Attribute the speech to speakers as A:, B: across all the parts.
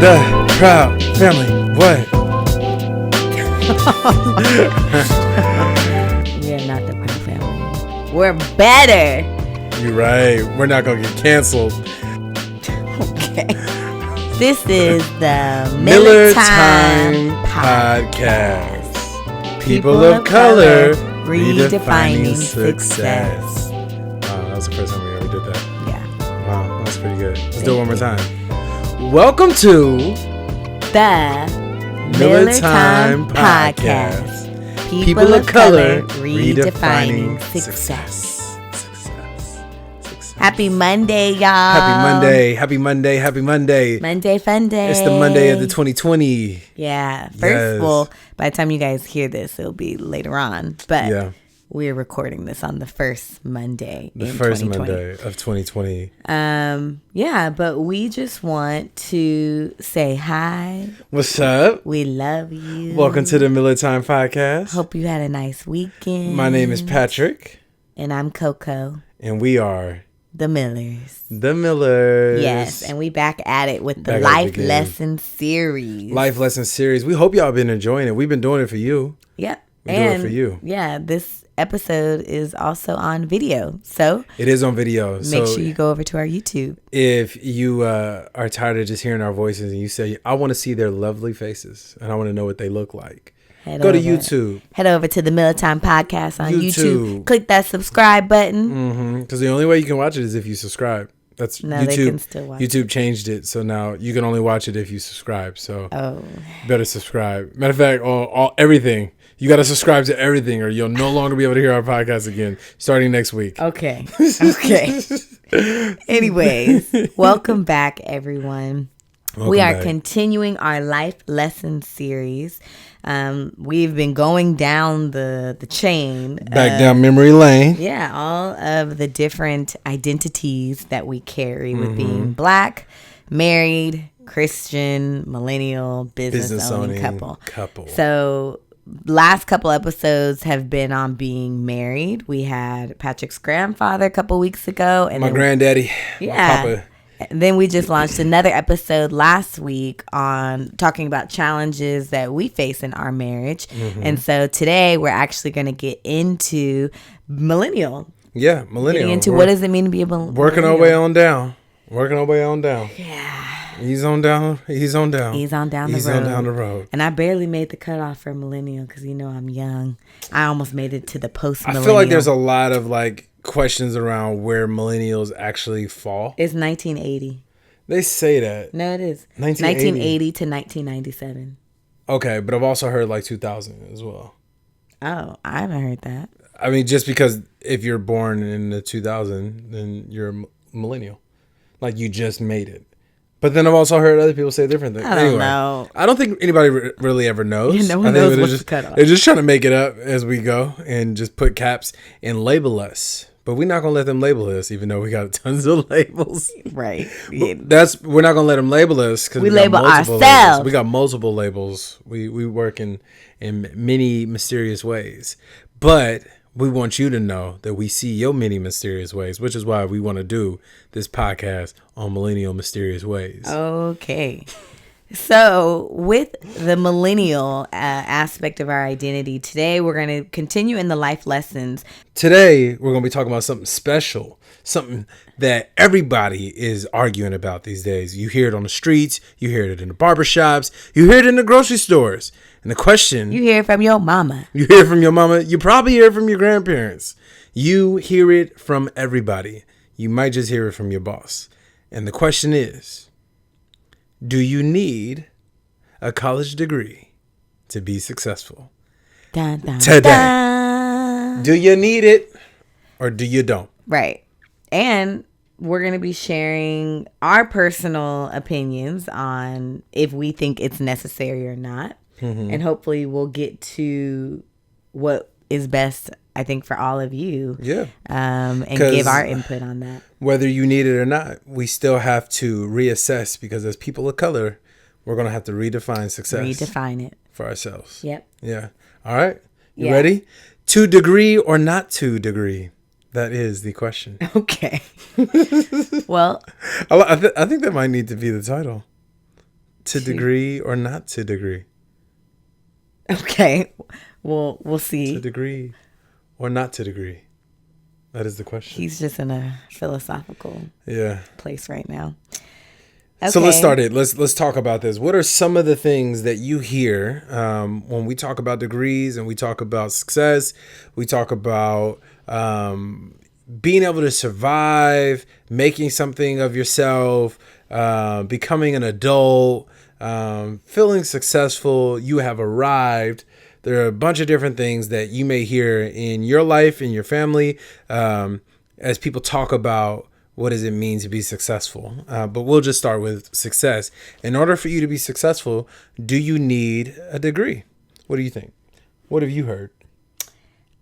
A: The Proud Family. What?
B: We're not the Proud Family. We're better.
A: You're right. We're not going to get canceled.
B: Okay. This is the
A: Miller Time Podcast. People of color redefining success. Wow, that was the first time we ever did that.
B: Yeah.
A: Wow, that's pretty good. Let's do it one more time. Welcome to
B: the Miller Time Podcast. People of color redefining success. Happy Monday, y'all.
A: Happy Monday.
B: Monday fun day.
A: It's the Monday of the 2020.
B: Yeah.
A: Yes.
B: Well, by the time you guys hear this, it'll be later on. But
A: Yeah.
B: we're recording this on the first Monday
A: The
B: in
A: first
B: 2020.
A: Monday of 2020.
B: Yeah, but we just want to say hi.
A: What's up?
B: We love you.
A: Welcome to the Millennial Time Podcast.
B: Hope you had a nice weekend.
A: My name is Patrick.
B: And I'm CoCo.
A: And we are
B: The Millers.
A: the Millers.
B: Yes, and we back at it with the
A: Back at it
B: Life
A: again.
B: Lesson Series.
A: Life Lesson Series. We hope y'all been enjoying it. We've been doing it for you.
B: Yep.
A: We do it for you.
B: Yeah, this episode is also on video. So
A: It is on video.
B: make sure you go over to our YouTube.
A: If you are tired of just hearing our voices and you say, I want to see their lovely faces and I want to know what they look like, go to YouTube.
B: Head over to the Miller Time Podcast on
A: YouTube.
B: YouTube. Click that subscribe button.
A: Because the only way you can watch it is if you subscribe. That's
B: No,
A: YouTube.
B: they can still watch
A: YouTube changed it, so now you can only watch it if you subscribe. So
B: Oh,
A: better subscribe. Matter of fact, all everything. You got to subscribe to everything, or you'll no longer be able to hear our podcast again starting next week.
B: okay. Okay. Anyways, welcome back, everyone. We are continuing our Life Lesson Series. We've been going down the chain.
A: Back down memory lane.
B: Yeah, all of the different identities that we carry with being Black, married, Christian, millennial, business owning couple. So last couple episodes have been on being married. We had Patrick's grandfather a couple weeks ago. And
A: My
B: then
A: granddaddy.
B: Yeah.
A: My papa.
B: And then we just launched another episode last week on talking about challenges that we face in our marriage. And so today we're actually going to get into millennial.
A: Yeah, millennial.
B: Getting into what does it mean to be a millennial.
A: Working our way on down. Working our way on down.
B: Yeah.
A: He's on down. He's on down.
B: He's on down the
A: He's
B: road.
A: on down the road.
B: And I barely made the cutoff for millennial because, you know, I'm young. I almost made it to the post-millennial.
A: I feel like there's a lot of like questions around where millennials actually fall.
B: It's 1980.
A: They say that.
B: No, it is.
A: 1980
B: to 1997.
A: Okay, but I've also heard like 2000 as well.
B: Oh, I haven't heard that.
A: I mean, just because if you're born in the 2000, then you're a millennial. Like you just made it. But then I've also heard other people say different things.
B: I don't know.
A: I don't think anybody really ever knows.
B: Yeah, no one
A: I think
B: knows
A: they're
B: what's
A: just,
B: cut off.
A: They're just trying to make it up as we go and just put caps and label us. But we're not going to let them label us, even though we got tons of labels.
B: Right. Yeah.
A: We're not going to let them label us because
B: We
A: got
B: label
A: multiple
B: ourselves.
A: labels. We got multiple labels. We work in many mysterious ways. But we want you to know that we see your many mysterious ways, which is why we want to do this podcast on millennial mysterious ways.
B: Okay. So with the millennial aspect of our identity, today we're going to continue in the life lessons.
A: Today, we're going to be talking about something special, something that everybody is arguing about these days. You hear it on the streets, you hear it in the barbershops, you hear it in the grocery stores. And the question...
B: You hear it from your mama.
A: You hear it from your mama. You probably hear it from your grandparents. You hear it from everybody. You might just hear it from your boss. And the question is, do you need a college degree to be successful?
B: Dun, dun,
A: Today.
B: dun.
A: Do you need it or do you don't?
B: Right. And we're going to be sharing our personal opinions on if we think it's necessary or not. And hopefully we'll get to what is best, I think, for all of you.
A: Yeah.
B: And give our input on that.
A: Whether you need it or not, we still have to reassess because as people of color, we're going to have to redefine success.
B: Redefine it.
A: For ourselves.
B: Yep.
A: Yeah. All right. You
B: Yeah.
A: ready? 2 degree or not 2 degree? That is the question.
B: Okay. Well,
A: I think that might need to be the title. to degree or not to degree?
B: Okay. Well, we'll see.
A: To degree or not to degree? That is the question.
B: He's just in a philosophical place right now. Okay.
A: So let's start it. Let's talk about this. What are some of the things that you hear when we talk about degrees and we talk about success? We talk about being able to survive, making something of yourself, becoming an adult, feeling successful. You have arrived. There are a bunch of different things that you may hear in your life, in your family, as people talk about what does it mean to be successful. But we'll just start with success. In order for you to be successful, do you need a degree? What do you think? What have you heard?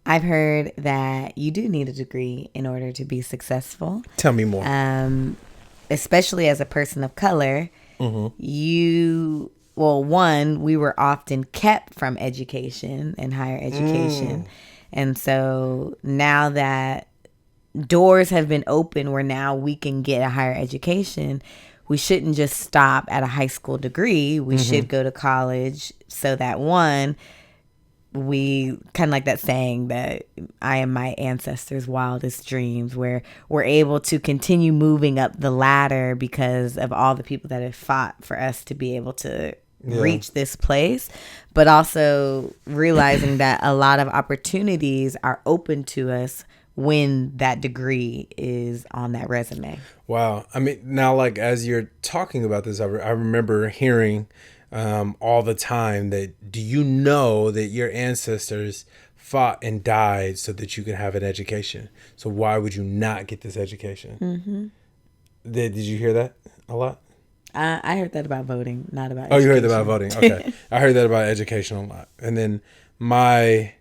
B: I've heard that you do need a degree in order to be successful.
A: Tell me more.
B: Especially as a person of color, we were often kept from education and higher education. And so now that doors have been open where now we can get a higher education, we shouldn't just stop at a high school degree. We should go to college so that we kind of like that saying that I am my ancestors' wildest dreams, where we're able to continue moving up the ladder because of all the people that have fought for us to be able to reach this place, but also realizing that a lot of opportunities are open to us when that degree is on that resume.
A: Wow. I mean, now, like, as you're talking about this, I remember hearing all the time that, do you know that your ancestors fought and died so that you could have an education? So why would you not get this education? Did you hear that a lot?
B: I heard that about voting, not about education.
A: Oh, you heard that about voting. Okay. I heard that about education a lot. And then my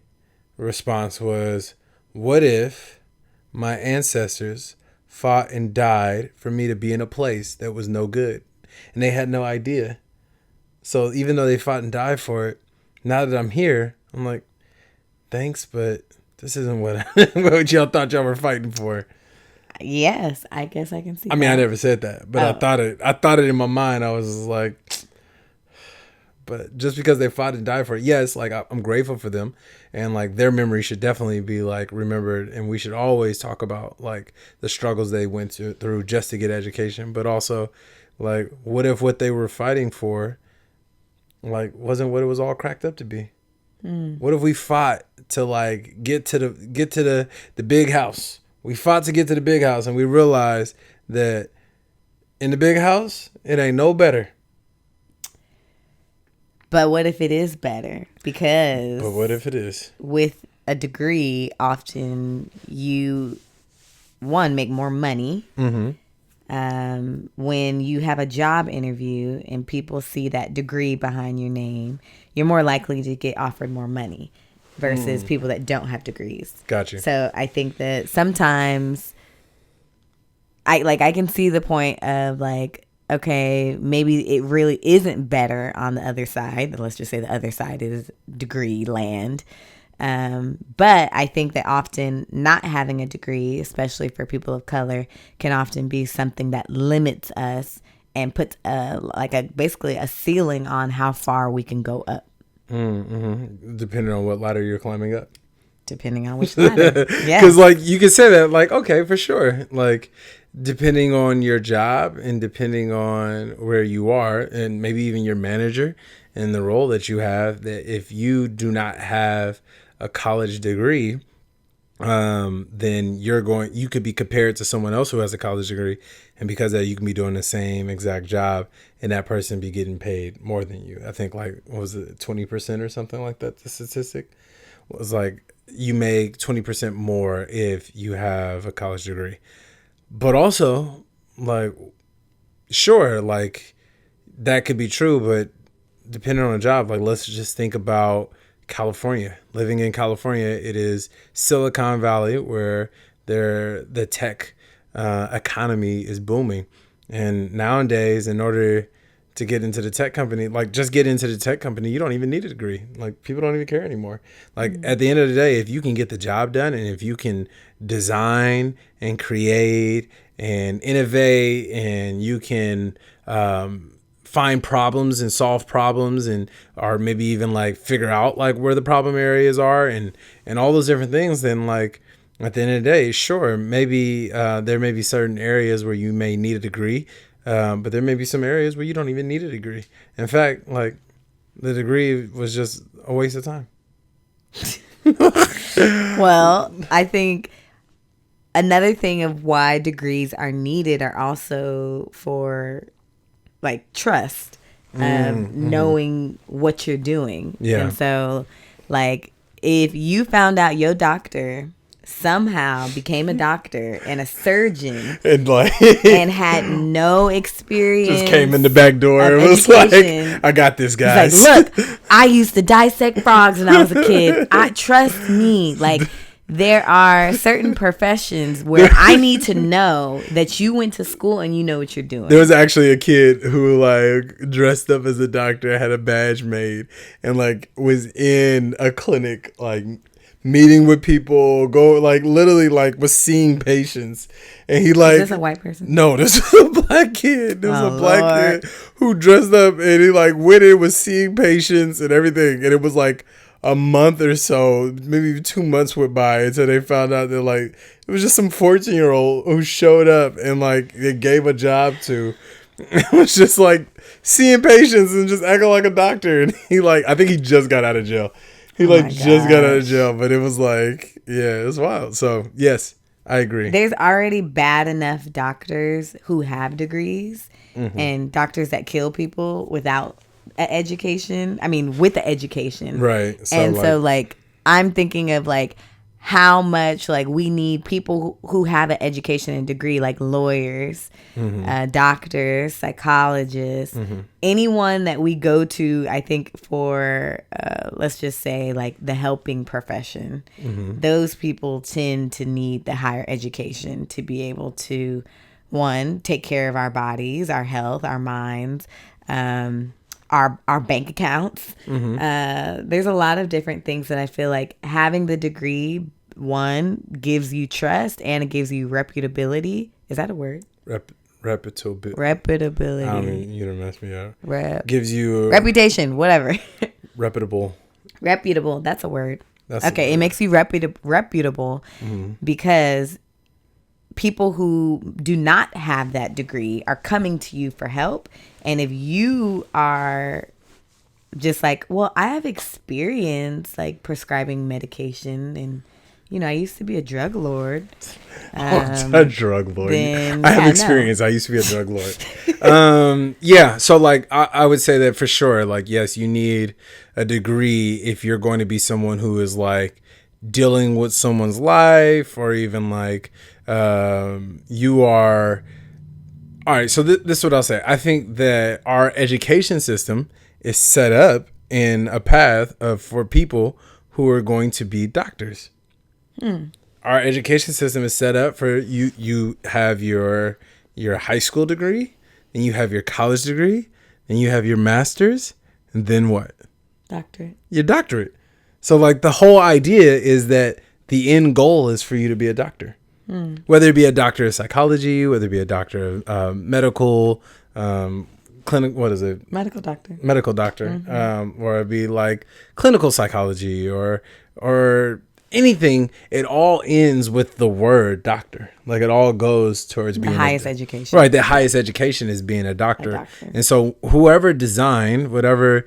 A: response was, what if my ancestors fought and died for me to be in a place that was no good? And they had no idea. So even though they fought and died for it, now that I'm here, I'm like, thanks, but this isn't what y'all thought y'all were fighting for.
B: Yes, I guess I can see.
A: I mean, I never said that, but I thought it in my mind. I was like, but just because they fought and died for it, yes, like I'm grateful for them, and like their memory should definitely be like remembered, and we should always talk about like the struggles they went through just to get education. But also, like, what if what they were fighting for, like, wasn't what it was all cracked up to be? What if we fought to like get to the big house? We fought to get to the big house, and we realized that in the big house, it ain't no better.
B: But what if it is better? Because...
A: But what if it is?
B: With a degree, often you, make more money. When you have a job interview and people see that degree behind your name, you're more likely to get offered more money versus people that don't have degrees.
A: Gotcha.
B: So I think that sometimes I can see the point of like, okay, maybe it really isn't better on the other side. Let's just say the other side is degree land. But I think that often not having a degree, especially for people of color, can often be something that limits us and puts basically a ceiling on how far we can go up.
A: Depending on what ladder you're climbing up.
B: Depending on which ladder. Yeah.
A: Because like you could say that like, okay, for sure. Like depending on your job and depending on where you are and maybe even your manager and the role that you have, that if you do not have a college degree, then you could be compared to someone else who has a college degree. And because of that, you can be doing the same exact job and that person be getting paid more than you. I think like, what was it, 20% or something like that? The statistic was like, you make 20% more if you have a college degree. But also like, sure, like that could be true, but depending on a job, like let's just think about California. Living in California, it is Silicon Valley where the tech economy is booming. And nowadays, in order to get into the tech company, like just get into the tech company, you don't even need a degree. Like people don't even care anymore. Like at the end of the day, if you can get the job done and if you can design and create and innovate and you can find problems and solve problems, and or maybe even like figure out like where the problem areas are, and all those different things, then like at the end of the day, sure, maybe there may be certain areas where you may need a degree, but there may be some areas where you don't even need a degree. In fact, like the degree was just a waste of time.
B: Well, I think another thing of why degrees are needed are also for like trust, knowing what you're doing.
A: Yeah.
B: And so like if you found out your doctor somehow became a doctor and a surgeon
A: And like
B: and had no experience,
A: just came in the back door and was
B: education,
A: like, I got this, guys.
B: he's like, look, I used to dissect frogs when I was a kid. Trust me. Like, there are certain professions where I need to know that you went to school and you know what you're doing.
A: There was actually a kid who like dressed up as a doctor, had a badge made, and like was in a clinic, like meeting with people, literally like was seeing patients. And he like,
B: is this a white person?
A: No, this was a black kid. This was a black kid who dressed up and he like went in, was seeing patients and everything. And it was like a month or so, maybe 2 months went by until they found out that like it was just some 14-year-old who showed up and like they gave a job to. It was just like seeing patients and just acting like a doctor. And he like, I think he just got out of jail. He just got out of jail, but it was like, yeah, it was wild. So yes, I agree.
B: There's already bad enough doctors who have degrees and doctors that kill people without education. I mean, with the education.
A: Right.
B: So I'm thinking of like how much like we need people who have an education and degree, like lawyers, doctors, psychologists, anyone that we go to, I think for, let's just say like the helping profession, those people tend to need the higher education to be able to, one, take care of our bodies, our health, our minds, our bank accounts. There's a lot of different things that I feel like having the degree, one, gives you trust and it gives you reputability. Is that a word?
A: Reputability.
B: Reputability.
A: I mean, you don't mess me up. Gives you
B: reputation, whatever.
A: Reputable.
B: Reputable. That's a word. It makes you reputable because people who do not have that degree are coming to you for help. And if you are just like, well, I have experience like prescribing medication and, you know, I used to be a drug lord.
A: A drug lord. I have experience. I used to be a drug lord. Yeah. So like, I would say that for sure, like, yes, you need a degree if you're going to be someone who is like dealing with someone's life, or even like, you are. All right. So this is what I'll say. I think that our education system is set up in a path for people who are going to be doctors. Our education system is set up for you. You have your high school degree, and you have your college degree, and you have your master's, and then what?
B: Doctorate.
A: Your doctorate. So like the whole idea is that the end goal is for you to be a doctor. Whether it be a doctor of psychology, whether it be a doctor of medical, clinic, what is it?
B: Medical doctor.
A: Or it be like clinical psychology or anything. It all ends with the word doctor. Like it all goes towards being
B: the highest education.
A: Right. The highest education is being a doctor. And so whoever designed, whatever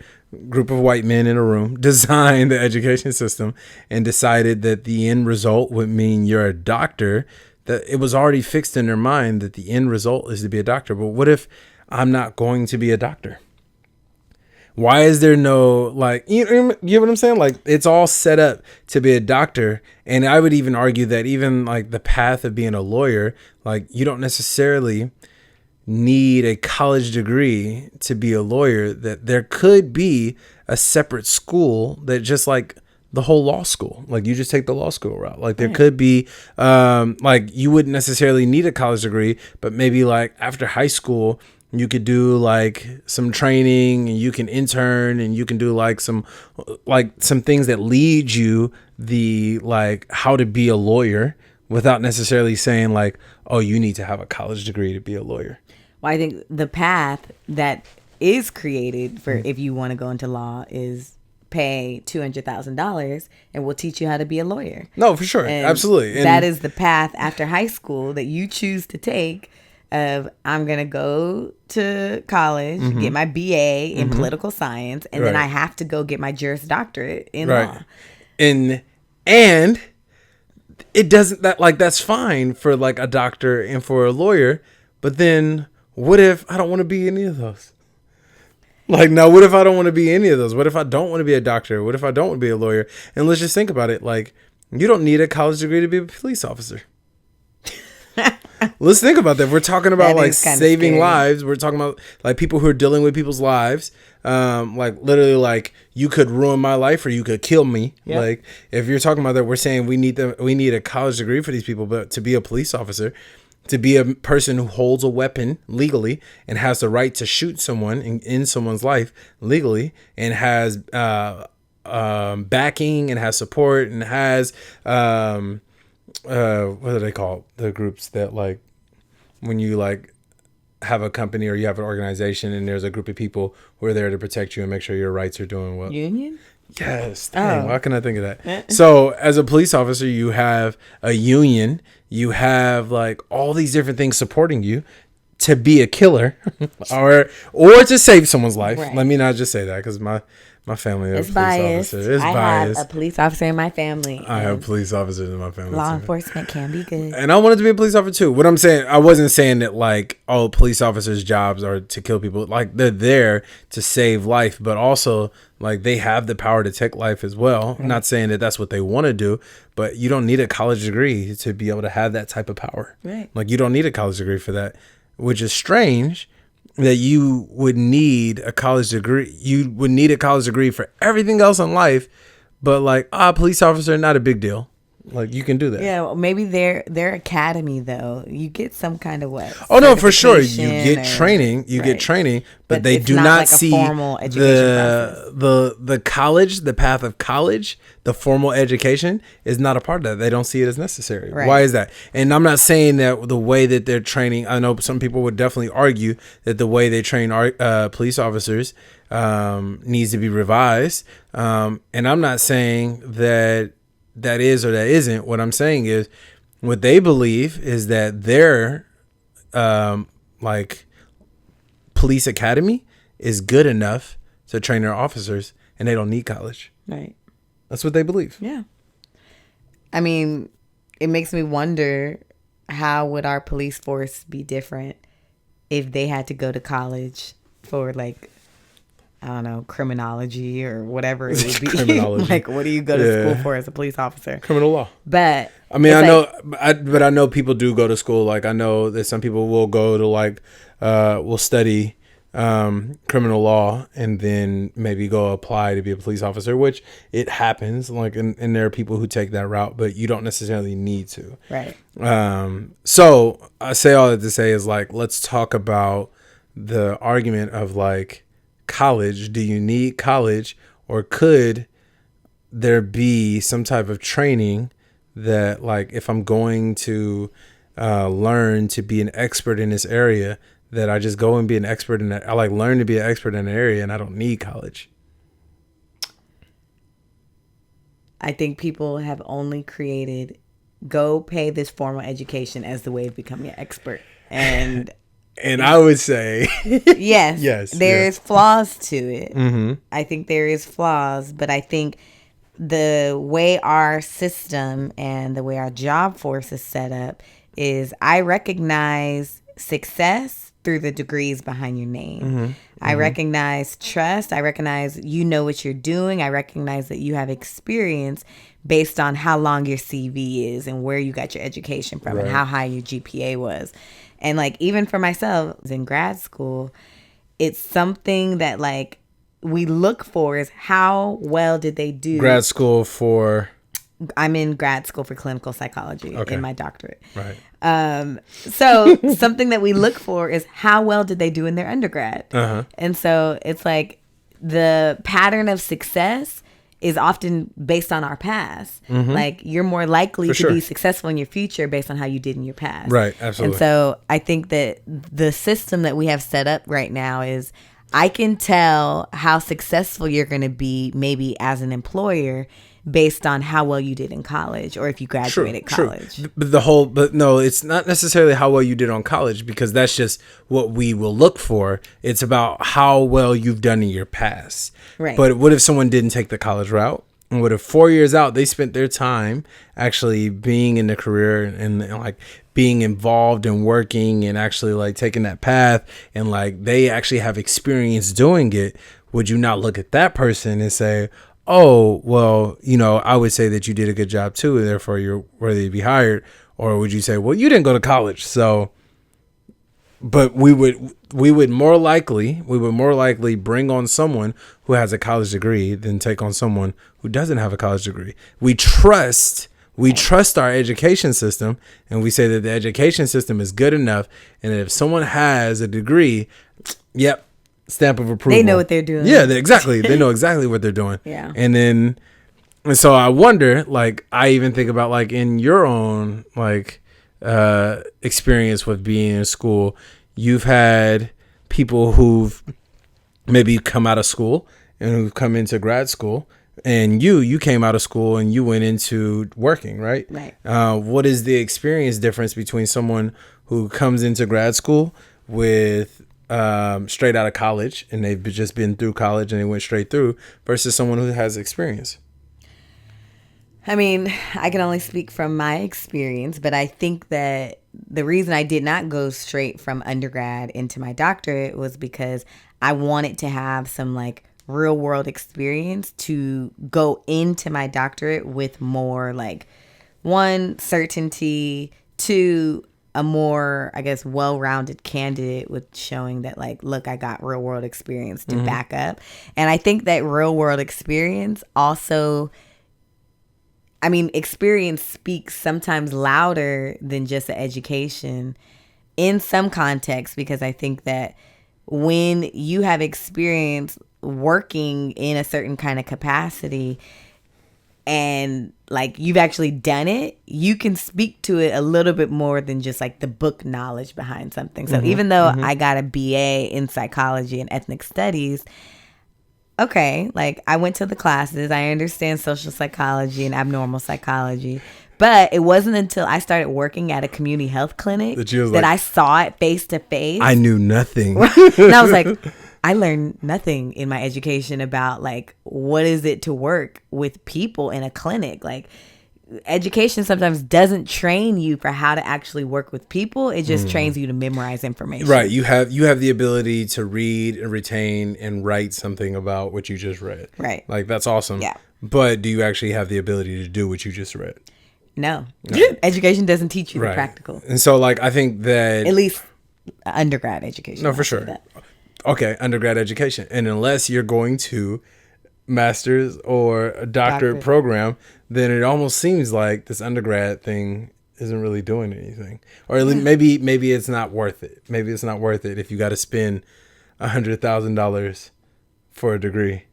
A: group of white men in a room designed the education system and decided that the end result would mean you're a doctor, that it was already fixed in their mind that the end result is to be a doctor. But what if I'm not going to be a doctor? Why is there no, like, you know what I'm saying? Like, it's all set up to be a doctor. And I would even argue that even like the path of being a lawyer, like you don't necessarily need a college degree to be a lawyer. That there could be a separate school that just like the whole law school, like you just take the law school route. Like there could be like you wouldn't necessarily need a college degree, but maybe like after high school you could do like some training and you can intern and you can do like some things that lead you the like how to be a lawyer without necessarily saying like, oh, you need to have a college degree to be a lawyer.
B: Well, I think the path that is created for if you want to go into law is pay $200,000 and we'll teach you how to be a lawyer.
A: No, for sure.
B: And
A: absolutely. And
B: that is the path after high school that you choose to take of I'm going to go to college, get my BA in political science, and then I have to go get my Juris Doctorate in law.
A: And it doesn't that's fine for like a doctor and for a lawyer, but then what if I don't want to be any of those? Like, now, what if I don't want to be any of those? What if I don't want to be a doctor? What if I don't want to be a lawyer? And let's just think about it. Like, you don't need a college degree to be a police officer. Let's think about that. We're talking about like saving lives. We're talking about like people who are dealing with people's lives. Like literally, like you could ruin my life or you could kill me. Yep. Like if you're talking about that, we're saying we need a college degree for these people, but to be a police officer, to be a person who holds a weapon legally and has the right to shoot someone in someone's life legally and has backing and has support and has what do they call the groups that like when you like have a company or you have an organization and there's a group of people who are there to protect you and make sure your rights are doing well.
B: Union?
A: Yes. Dang, why can't I think of that? So as a police officer, you have a union. You have like all these different things supporting you to be a killer or to save someone's life. Right. Let me not just say that because my family is police officers. It's biased.
B: I have a police officer in my family.
A: I have police officers in my family.
B: Law enforcement can be good.
A: And I wanted to be a police officer too. What I'm saying, I wasn't saying that like all police officers' jobs are to kill people. Like they're there to save life, but also like they have the power to take life as well. Right. I'm not saying that that's what they want to do, but you don't need a college degree to be able to have that type of power.
B: Right.
A: Like you don't need a college degree for that, which is strange. That you would need a college degree. You would need a college degree for everything else in life, but like police officer, not a big deal. Like you can do that.
B: Yeah, well, maybe their academy though, you get some kind of what?
A: Oh no, for sure, you get training. You get training, but they do not like see formal education the college, the path of college. The formal education is not a part of that. They don't see it as necessary. Right. Why is that? And I'm not saying that the way that they're training. I know some people would definitely argue that the way they train police officers needs to be revised. And I'm not saying that is or that isn't. What I'm saying is what they believe is that their like police academy is good enough to train their officers and they don't need college.
B: Right.
A: That's what they believe.
B: Yeah. I mean, it makes me wonder how would our police force be different if they had to go to college for like, I don't know, criminology or whatever it would be. Like, what do you go to school for as a police officer?
A: Criminal law.
B: But
A: I mean, I know people do go to school. Like, I know that some people will go to like, will study criminal law and then maybe go apply to be a police officer, which it happens. Like, and there are people who take that route, but you don't necessarily need to.
B: Right.
A: So I say all that to say is like, let's talk about the argument of like college. Do you need college, or could there be some type of training that like if I'm going to learn to be an expert in this area, that I just go and be an expert in that. I like learn to be an expert in an area and I don't need college.
B: I think people have only created go pay this formal education as the way of becoming an expert. And
A: I would say
B: yes, there's flaws to it. Mm-hmm. I think there is flaws, but I think the way our system and the way our job force is set up is I recognize success through the degrees behind your name. Mm-hmm. I recognize trust. I recognize you know what you're doing. I recognize that you have experience based on how long your CV is and where you got your education from and how high your GPA was. And like, even for myself in grad school, it's something that like we look for is how well did they do.
A: Grad school for...
B: I'm in grad school for clinical psychology in my doctorate.
A: Right.
B: So something that we look for is how well did they do in their undergrad? Uh-huh. And so it's like the pattern of success is often based on our past. Mm-hmm. Like you're more likely to be successful in your future based on how you did in your past.
A: Right. Absolutely.
B: And so I think that the system that we have set up right now is I can tell how successful you're going to be maybe as an employer based on how well you did in college or if you graduated college.
A: But no, it's not necessarily how well you did on college, because that's just what we will look for. It's about how well you've done in your past.
B: Right.
A: But what if someone didn't take the college route? And what if 4 years out, they spent their time actually being in the career and like being involved and working and actually like taking that path, and like they actually have experience doing it? Would you not look at that person and say, oh, well, you know, I would say that you did a good job too, and therefore you're worthy to be hired? Or would you say, well, you didn't go to college, so? But we would more likely bring on someone who has a college degree than take on someone who doesn't have a college degree. We trust our education system, and we say that the education system is good enough, and that if someone has a degree, yep, stamp of approval.
B: They know what they're doing.
A: Yeah, exactly. They know exactly what they're doing.
B: Yeah.
A: And so I wonder, like, I even think about like in your own like experience with being in school, you've had people who've maybe come out of school and who've come into grad school, and you came out of school and you went into working, right?
B: Right.
A: What is the experience difference between someone who comes into grad school with straight out of college and they've just been through college and they went straight through, versus someone who has experience?
B: I mean, I can only speak from my experience, but I think that the reason I did not go straight from undergrad into my doctorate was because I wanted to have some like real world experience to go into my doctorate with more like, one, certainty, two, a more, I guess, well-rounded candidate with showing that like, look, I got real world experience to back up. And I think that real world experience also, I mean, experience speaks sometimes louder than just an education in some contexts, because I think that when you have experience working in a certain kind of capacity and like you've actually done it, you can speak to it a little bit more than just like the book knowledge behind something. So even though I got a BA in psychology and ethnic studies, okay, like I went to the classes, I understand social psychology and abnormal psychology, but it wasn't until I started working at a community health clinic that I saw it face to face.
A: I knew nothing.
B: And I was like, I learned nothing in my education about like, what is it to work with people in a clinic? Like, education sometimes doesn't train you for how to actually work with people. It just trains you to memorize information.
A: Right. You have the ability to read and retain and write something about what you just read.
B: Right.
A: Like, that's awesome.
B: Yeah.
A: But do you actually have the ability to do what you just read?
B: No. Education doesn't teach you the practical.
A: And so, like, I think that...
B: At least undergrad education.
A: No, for sure. Okay, undergrad education. And unless you're going to master's or a doctorate program, then it almost seems like this undergrad thing isn't really doing anything. Or at least maybe it's not worth it. Maybe it's not worth it if you got to spend $100,000 for a degree.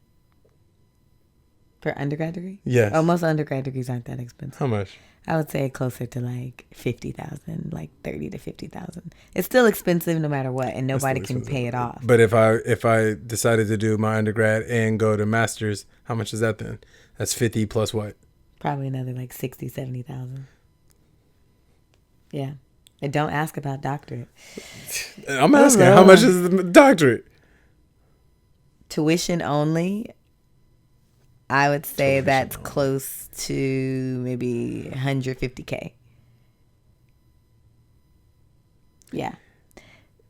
B: For undergrad degree?
A: Yes.
B: Oh, most undergrad degrees aren't that expensive.
A: How much?
B: I would say closer to like 50,000, like 30 to 50,000. It's still expensive no matter what, and nobody can pay it off.
A: But if I decided to do my undergrad and go to master's, how much is that then? That's 50 plus what?
B: Probably another like 60, 70,000. Yeah. And don't ask about doctorate.
A: I'm asking, how much is the doctorate?
B: Tuition only, I would say that's close to maybe $150K. Yeah.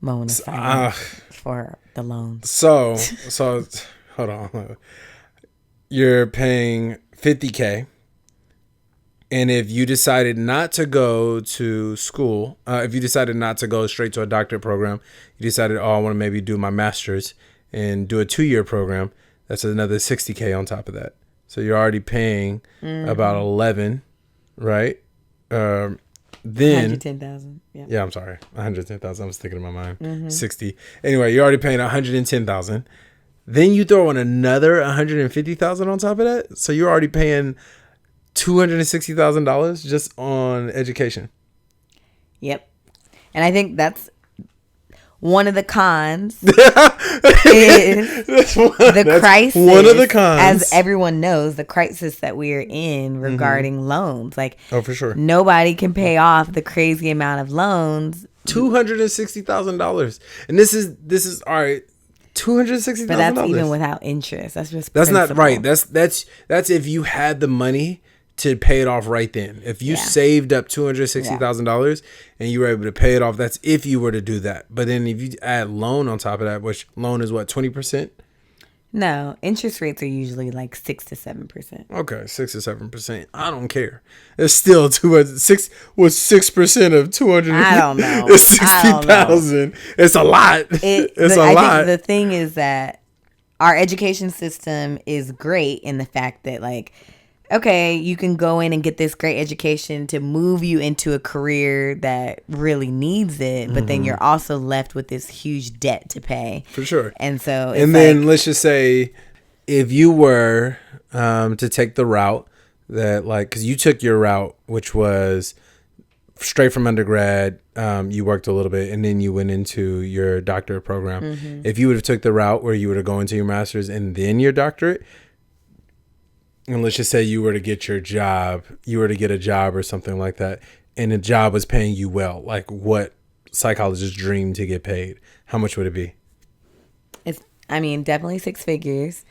B: Mona for the loan.
A: So hold on. You're paying $50K. And if you decided not to go to school, if you decided not to go straight to a doctorate program, you decided, I want to maybe do my master's and do a 2-year program, that's another $60K on top of that. So you're already paying about 11, right? Then
B: 110,000.
A: Yeah, I'm sorry, 110,000. I was thinking in my mind 60. Anyway, you're already paying 110,000. Then you throw in another 150,000 on top of that, so you're already paying $260,000 just on education.
B: Yep, and I think that's one of the cons is the crisis.
A: One of the cons.
B: As everyone knows, the crisis that we are in regarding loans. Like,
A: oh, for sure.
B: Nobody can pay off the crazy amount of loans.
A: $260,000. And this is all right. $260,000.
B: But that's even without interest. That's just
A: that's
B: principal.
A: not right. That's if you had the money to pay it off right then. If you saved up $260,000 and you were able to pay it off, that's if you were to do that. But then if you add loan on top of that, which loan is what, 20%?
B: No, interest rates are usually like 6 to 7%.
A: Okay, 6 to 7%. I don't care. It's still 6% of 200.
B: I don't know.
A: It's 60,000. It's a lot. It's a lot.
B: Think the thing is that our education system is great in the fact that, like, okay, you can go in and get this great education to move you into a career that really needs it, but then you're also left with this huge debt to pay.
A: For sure.
B: And so,
A: and then let's just say, if you were to take the route that, like, because you took your route, which was straight from undergrad, you worked a little bit, and then you went into your doctorate program. If you would have took the route where you were to go into your master's and then your doctorate, and let's just say you were to get a job or something like that, and the job was paying you well, like what psychologists dream to get paid, how much would it be?
B: Definitely 6 figures.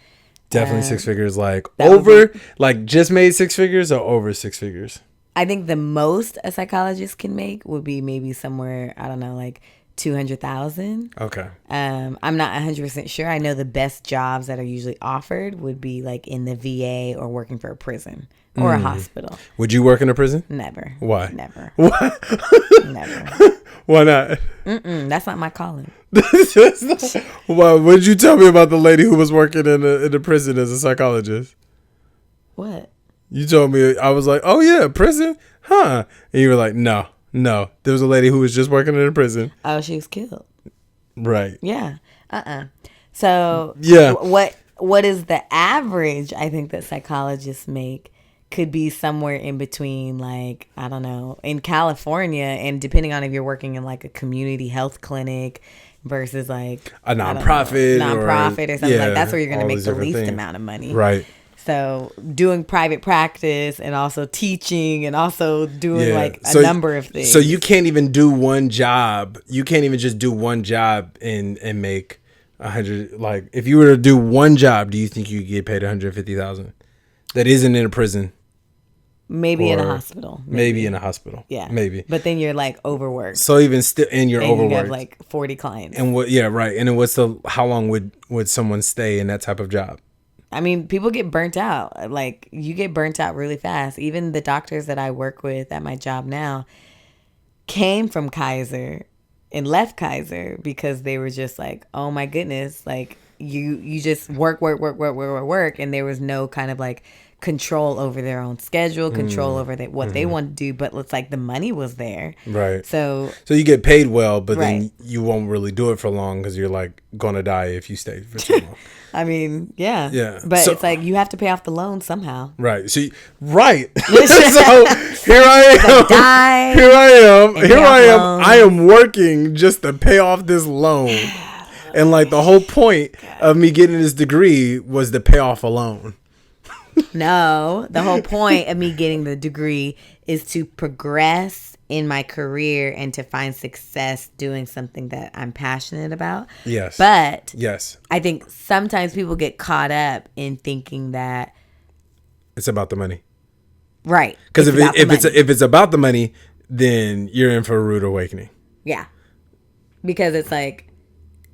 A: Definitely 6 figures, like over, like just made 6 figures or over 6 figures?
B: I think the most a psychologist can make would be maybe somewhere, I don't know, like 200,000.
A: Okay.
B: I'm not 100% sure. I know the best jobs that are usually offered would be like in the VA or working for a prison or a hospital. Would
A: you work in a prison?
B: Never.
A: Why?
B: Never.
A: Why?
B: Never.
A: Why not?
B: That's not my calling.
A: Well, what did you tell me about the lady who was working in the prison as a psychologist?
B: What?
A: You told me, I was like, oh yeah, prison? Huh? And you were like, no. There was a lady who was just working in a prison.
B: Oh, she was killed.
A: Right.
B: Yeah. So
A: yeah.
B: What is the average I think that psychologists make could be somewhere in between, like, I don't know, in California, and depending on if you're working in like a community health clinic versus like
A: a nonprofit
B: or something like that's where you're going to make the least amount of money.
A: Right.
B: So doing private practice and also teaching and also doing a number of things.
A: So you can't even do one job. You can't even just do one job and make 100. Like, if you were to do one job, do you think you could get paid 150,000? That isn't in a prison.
B: Maybe in a hospital.
A: Maybe in a hospital.
B: Yeah.
A: Maybe.
B: But then you're like overworked.
A: So even still, and you're overworked.
B: You have like 40 clients.
A: And what? Yeah, right. And then how long would someone stay in that type of job?
B: I mean, people get burnt out. Like, you get burnt out really fast. Even the doctors that I work with at my job now came from Kaiser and left Kaiser because they were just like, oh my goodness, like you just work, and there was no kind of like control over their own schedule, control over what they want to do, but it's like the money was there.
A: Right.
B: So
A: you get paid well, but then you won't really do it for long because you're like gonna die if you stay for too long.
B: I mean, yeah.
A: Yeah.
B: But it's like you have to pay off the loan somehow.
A: Right. So so here I am.
B: Die.
A: Here I am. I am working just to pay off this loan. And like the whole point of me getting this degree was to pay off a loan.
B: No, the whole point of me getting the degree is to progress in my career and to find success doing something that I'm passionate about.
A: Yes.
B: But
A: yes,
B: I think sometimes people get caught up in thinking that
A: it's about the money.
B: Right.
A: Because if it's about the money, then you're in for a rude awakening.
B: Yeah. Because it's like,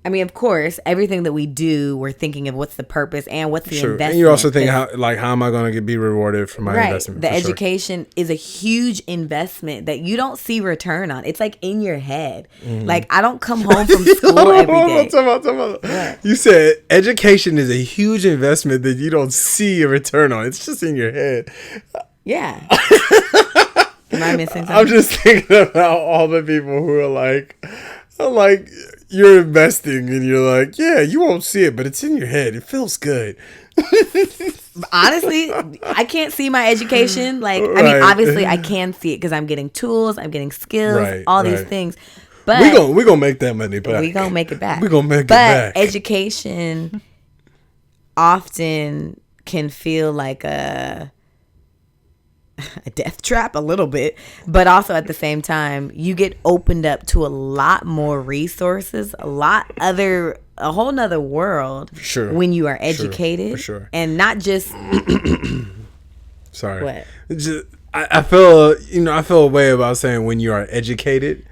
B: I mean, of course, everything that we do, we're thinking of what's the purpose and what's the investment. And
A: you're also thinking, how am I going to be rewarded for my investment?
B: The education is a huge investment that you don't see return on. It's like in your head. Mm-hmm. Like, I don't come home from school every day.
A: Talk about. You said education is a huge investment that you don't see a return on. It's just in your head.
B: Yeah. Am I missing something?
A: I'm just thinking about all the people who are like, you're investing and you're like, yeah, you won't see it, but it's in your head. It feels good.
B: Honestly, I can't see my education. Like, I mean, obviously I can see it because I'm getting tools, I'm getting skills, all these things. But
A: we gonna make that money back.
B: We gonna make it back.
A: We gonna make it back.
B: But education often can feel like a death trap a little bit, but also at the same time, you get opened up to a lot more resources, a whole nother world.
A: For sure.
B: When you are educated.
A: For sure.
B: And not just.
A: Sorry.
B: What?
A: I feel a way about saying when you are educated.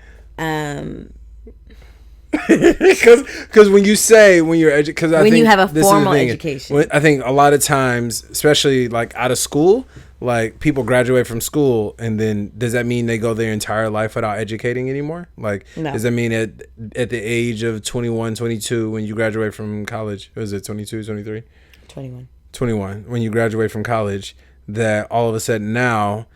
A: Because when you say when you're educated, when
B: you have a formal education,
A: I think a lot of times, especially like out of school, like people graduate from school and then does that mean they go their entire life without educating anymore? Like, no. Does that mean at the age of 21, 22, when you graduate from college, was it 22, 23? 21. When you graduate from college, that all of a sudden now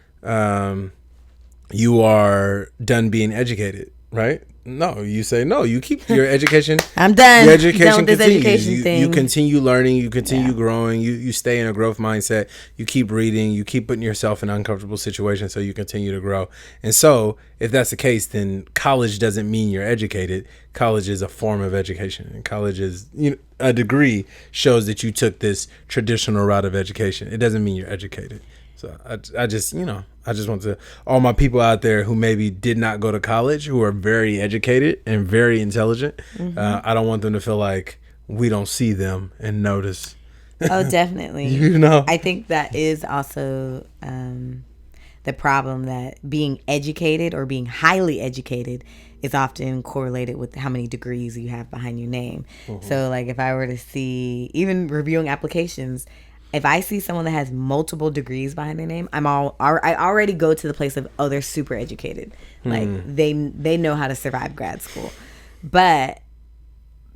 A: you are done being educated, right? No, you say no. You keep your education.
B: I'm done.
A: Your education
B: continues.
A: Education thing. You continue learning. You continue growing. You stay in a growth mindset. You keep reading. You keep putting yourself in uncomfortable situations so you continue to grow. And so, if that's the case, then college doesn't mean you're educated. College is a form of education, and college is a degree shows that you took this traditional route of education. It doesn't mean you're educated. So I just want to all my people out there who maybe did not go to college, who are very educated and very intelligent. Mm-hmm. I don't want them to feel like we don't see them and notice.
B: Oh, definitely. I think that is also the problem, that being educated or being highly educated is often correlated with how many degrees you have behind your name. Mm-hmm. So like if I were to see, even reviewing applications, if I see someone that has multiple degrees behind their name, I already go to the place of, oh, they're super educated. Like they know how to survive grad school. But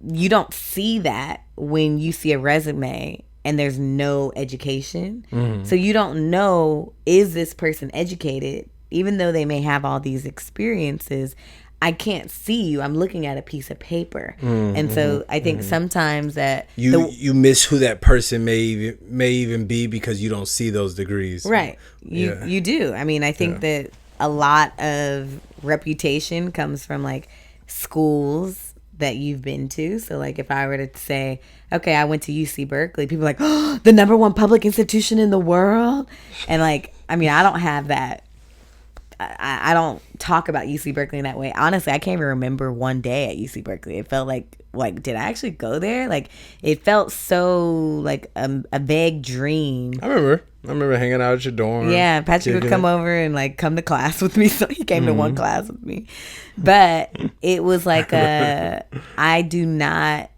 B: you don't see that when you see a resume and there's no education. Mm-hmm. So you don't know, is this person educated? Even though they may have all these experiences, I can't see you. I'm looking at a piece of paper. Mm-hmm. And so I think sometimes that
A: you miss who that person may even be because you don't see those degrees.
B: Right. You do. I mean, I think that a lot of reputation comes from like schools that you've been to. So like if I were to say, okay, I went to UC Berkeley, people are like, oh, the #1 public institution in the world. And like, I mean, I don't have that. I don't talk about UC Berkeley in that way. Honestly, I can't even remember one day at UC Berkeley. It felt like did I actually go there? Like, it felt so like a vague dream.
A: I remember hanging out at your dorm.
B: Yeah, Patrick would come over and like come to class with me. So he came to one class with me. But it was like I do not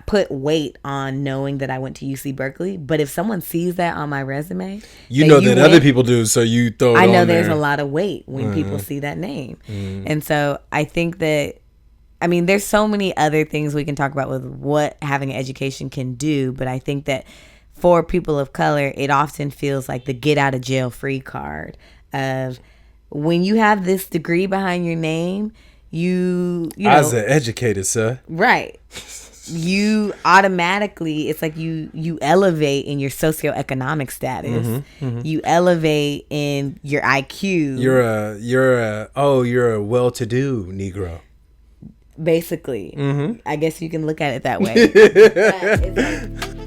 B: put weight on knowing that I went to UC Berkeley, but if someone sees that on my resume,
A: you know that other people do, so you throw it on there.
B: I know there's a lot of weight when people see that name. And so I think that, I mean, there's so many other things we can talk about with what having an education can do, but I think that for people of color, it often feels like the get out of jail free card of when you have this degree behind your name, you know,
A: as an educated, sir.
B: Right. You automatically, it's like you elevate in your socioeconomic status. You elevate in your IQ.
A: You're a well-to-do Negro.
B: Basically. I guess you can look at it that way. It's like,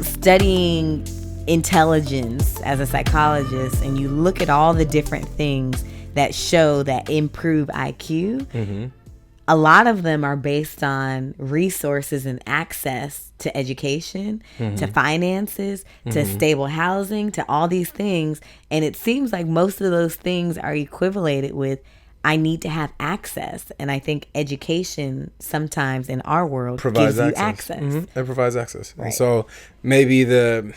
B: studying intelligence as a psychologist, and you look at all the different things that show that improve IQ, a lot of them are based on resources and access to education, to finances, to stable housing, to all these things. And it seems like most of those things are equivalated with, I need to have access. And I think education sometimes in our world gives you access.
A: It provides access.
B: Right.
A: And so maybe the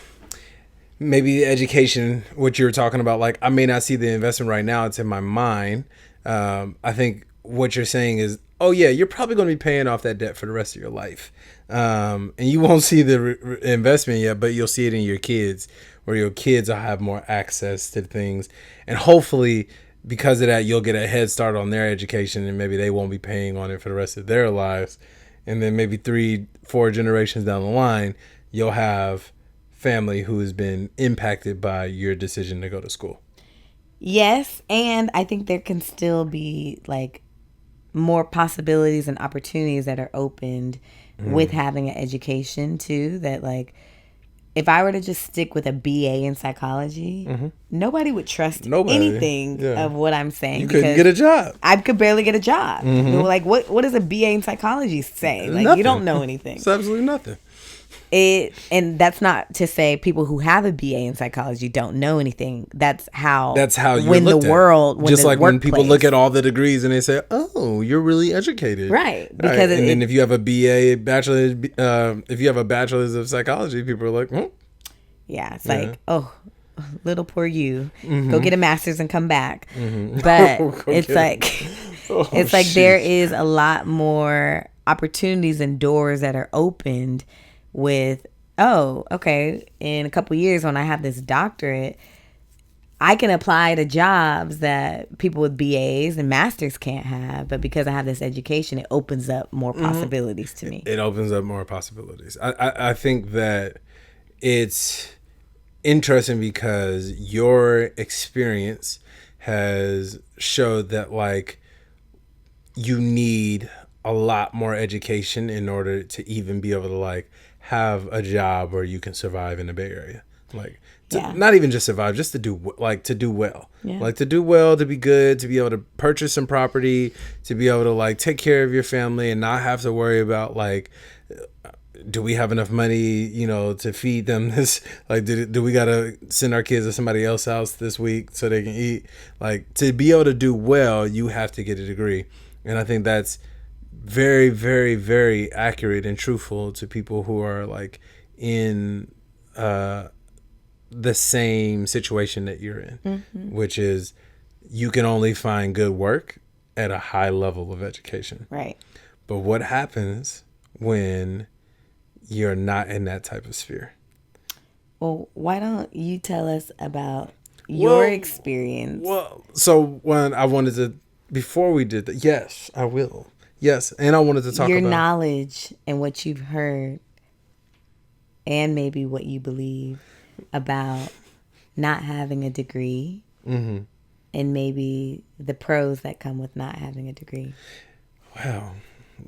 A: education, what you were talking about, like I may not see the investment right now, it's in my mind. I think what you're saying is oh yeah, you're probably going to be paying off that debt for the rest of your life. And you won't see the investment yet, but you'll see it in your kids, where your kids will have more access to things. And hopefully, because of that, you'll get a head start on their education, and maybe they won't be paying on it for the rest of their lives. And then maybe 3-4 generations down the line, you'll have family who has been impacted by your decision to go to school.
B: Yes, and I think there can still be like more possibilities and opportunities that are opened with having an education too. That like, if I were to just stick with a BA in psychology, nobody would trust anything of what I'm saying.
A: You couldn't get a job.
B: I could barely get a job. Like, what does a BA in psychology say? Like,
A: nothing.
B: You don't know anything.
A: It's absolutely nothing.
B: And that's not to say people who have a BA in psychology don't know anything. That's how
A: you're
B: when
A: looked
B: the
A: at.
B: world, when
A: just
B: the
A: like
B: workplace.
A: When people look at all the degrees and they say, "Oh, you're really educated."
B: Right. Because
A: and then if you have a BA, bachelor's, if you have a bachelor's of psychology, people are like,
B: yeah, it's like, oh, little poor you, go get a master's and come back. But it's like, there is a lot more opportunities and doors that are opened with, oh, okay, in a couple years when I have this doctorate, I can apply to jobs that people with BAs and masters can't have. But because I have this education, it opens up more possibilities to me.
A: It opens up more possibilities. I think that it's interesting because your experience has showed that like you need a lot more education in order to even be able to like have a job where you can survive in the Bay Area. Like not even just survive, just to do well, like to do well, to be good, to be able to purchase some property, to be able to like take care of your family and not have to worry about like, do we have enough money, you know, to feed them this? Like, do we got to send our kids to somebody else's house this week so they can eat? Like, to be able to do well, you have to get a degree. And I think that's very, very, very accurate and truthful to people who are like in the same situation that you're in, which is you can only find good work at a high level of education.
B: Right.
A: But what happens when you're not in that type of sphere?
B: Well, why don't you tell us about your experience?
A: Well, so when I wanted to, before we did that, yes, I will. Yes, and I wanted to talk
B: your
A: about your
B: knowledge and what you've heard and maybe what you believe about not having a degree and maybe the pros that come with not having a degree.
A: Wow.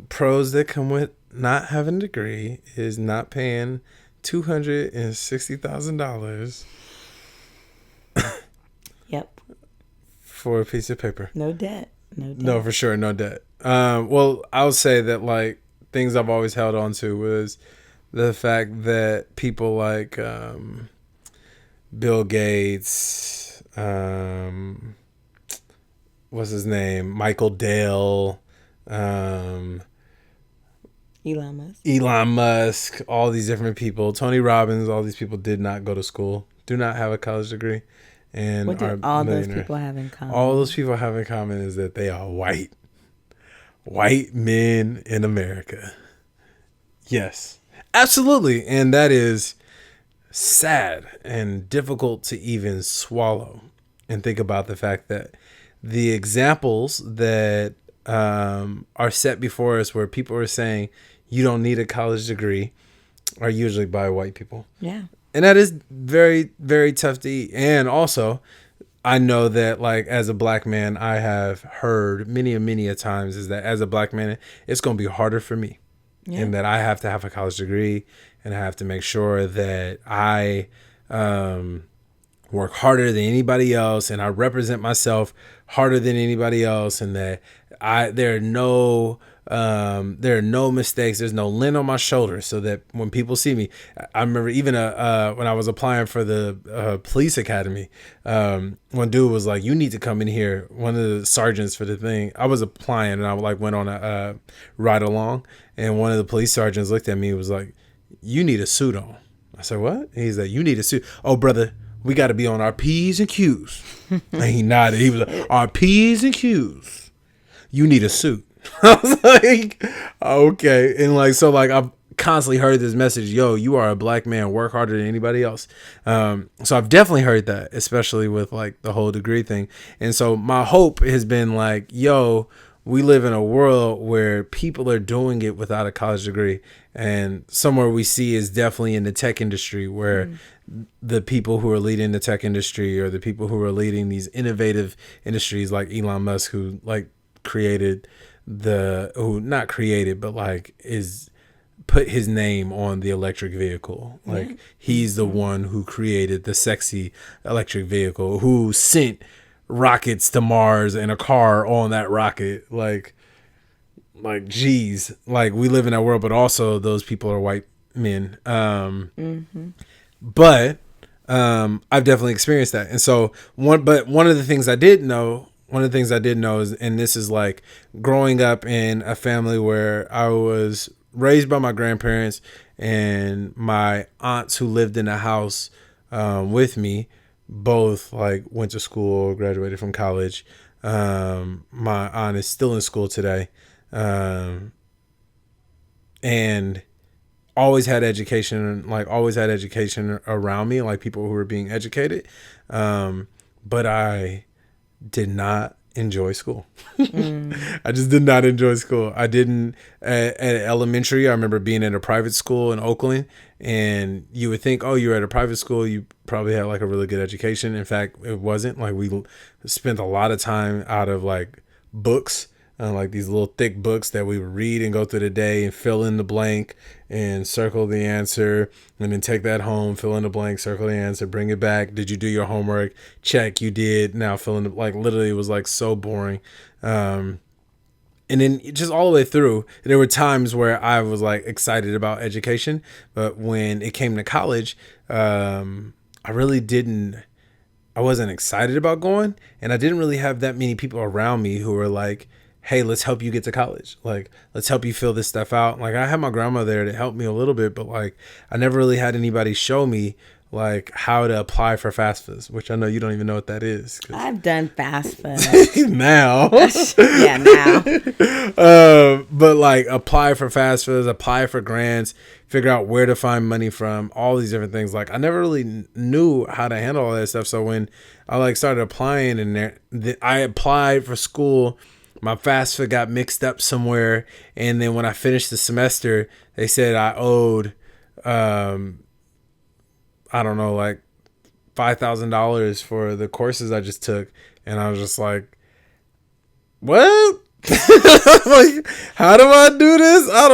A: Pros that come with not having a degree is not paying $260,000
B: Yep.
A: for a piece of paper.
B: No debt.
A: No, for sure, no debt. Well, I would say that like things I've always held on to was the fact that people like Bill Gates, what's his name, Michael Dell, Elon Musk, all these different people, Tony Robbins, all these people did not go to school, do not have a college degree. And
B: what do all those people have in common?
A: All those people have in common is that they are white men in America. Yes, absolutely. And that is sad and difficult to even swallow and think about the fact that the examples that are set before us where people are saying you don't need a college degree are usually by white people.
B: Yeah.
A: And that is very, very tough to eat. And also, I know that like as a black man, I have heard many a times is that as a black man, it's going to be harder for me. Yeah. And that I have to have a college degree and I have to make sure that I work harder than anybody else and I represent myself harder than anybody else and that there are no mistakes. There's no lint on my shoulder so that when people see me, I remember even when I was applying for the police academy, one dude was like, you need to come in here. One of the sergeants for the thing, I was applying and I like went on a ride along and one of the police sergeants looked at me and was like, you need a suit on. I said, what? And he's like, you need a suit. Oh, brother, we got to be on our P's and Q's. And he nodded. He was like, our P's and Q's. You need a suit. I was like, okay. And like, so like I've constantly heard this message, yo, you are a black man, work harder than anybody else. So I've definitely heard that, especially with like the whole degree thing. And so my hope has been like, yo, we live in a world where people are doing it without a college degree. And somewhere we see is definitely in the tech industry, where the people who are leading the tech industry, or the people who are leading these innovative industries like Elon Musk, who like created who not created, but like is put his name on the electric vehicle. Like he's the one who created the sexy electric vehicle, who sent rockets to Mars and a car on that rocket. Like geez, like we live in that world, but also those people are white men. But I've definitely experienced that. And so one of the things I did know is, and this is like growing up in a family where I was raised by my grandparents and my aunts who lived in a house with me, both like went to school, graduated from college. My aunt is still in school today. And always had education around me, like people who were being educated. But I did not enjoy school. I just did not enjoy school. I didn't at elementary. I remember being at a private school in Oakland, and you would think, oh, you're at a private school, you probably had like a really good education. In fact, it wasn't. Like we spent a lot of time out of like books, like these little thick books that we would read and go through the day and fill in the blank and circle the answer, and then take that home, fill in the blank, circle the answer, bring it back. Did you do your homework? Check, you did. Now fill in the, like literally it was like so boring. And then just all the way through, there were times where I was like excited about education, but when it came to college, I wasn't excited about going, and I didn't really have that many people around me who were like, hey, let's help you get to college. Like, let's help you fill this stuff out. Like, I had my grandma there to help me a little bit, but like, I never really had anybody show me like how to apply for FAFSAs, which I know you don't even know what that is.
B: I've done FAFSA
A: now.
B: Yeah, now.
A: But like apply for FAFSAs, apply for grants, figure out where to find money from, all these different things. Like I never really knew how to handle all that stuff. So when I like started applying and I applied for school, my FAFSA got mixed up somewhere. And then when I finished the semester, they said I owed, I don't know, like $5,000 for the courses I just took. And I was just like, what? Like, how do I do this? I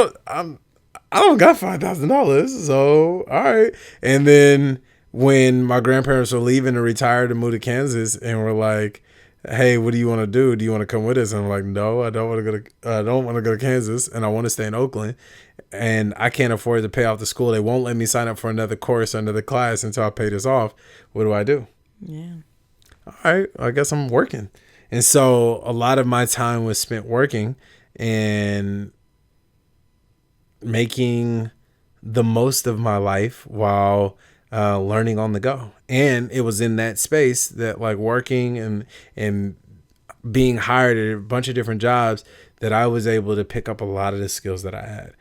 A: don't got $5,000. So, all right. And then when my grandparents were leaving to retire to move to Kansas and were like, hey, what do you want to do? Do you want to come with us? And I'm like, no, I don't want to go to Kansas, and I want to stay in Oakland, and I can't afford to pay off the school. They won't let me sign up for another course or another class until I pay this off. What do I do?
B: Yeah.
A: All right, I guess I'm working. And so a lot of my time was spent working and making the most of my life while learning on the go. And it was in that space that like working and being hired at a bunch of different jobs that I was able to pick up a lot of the skills that I had.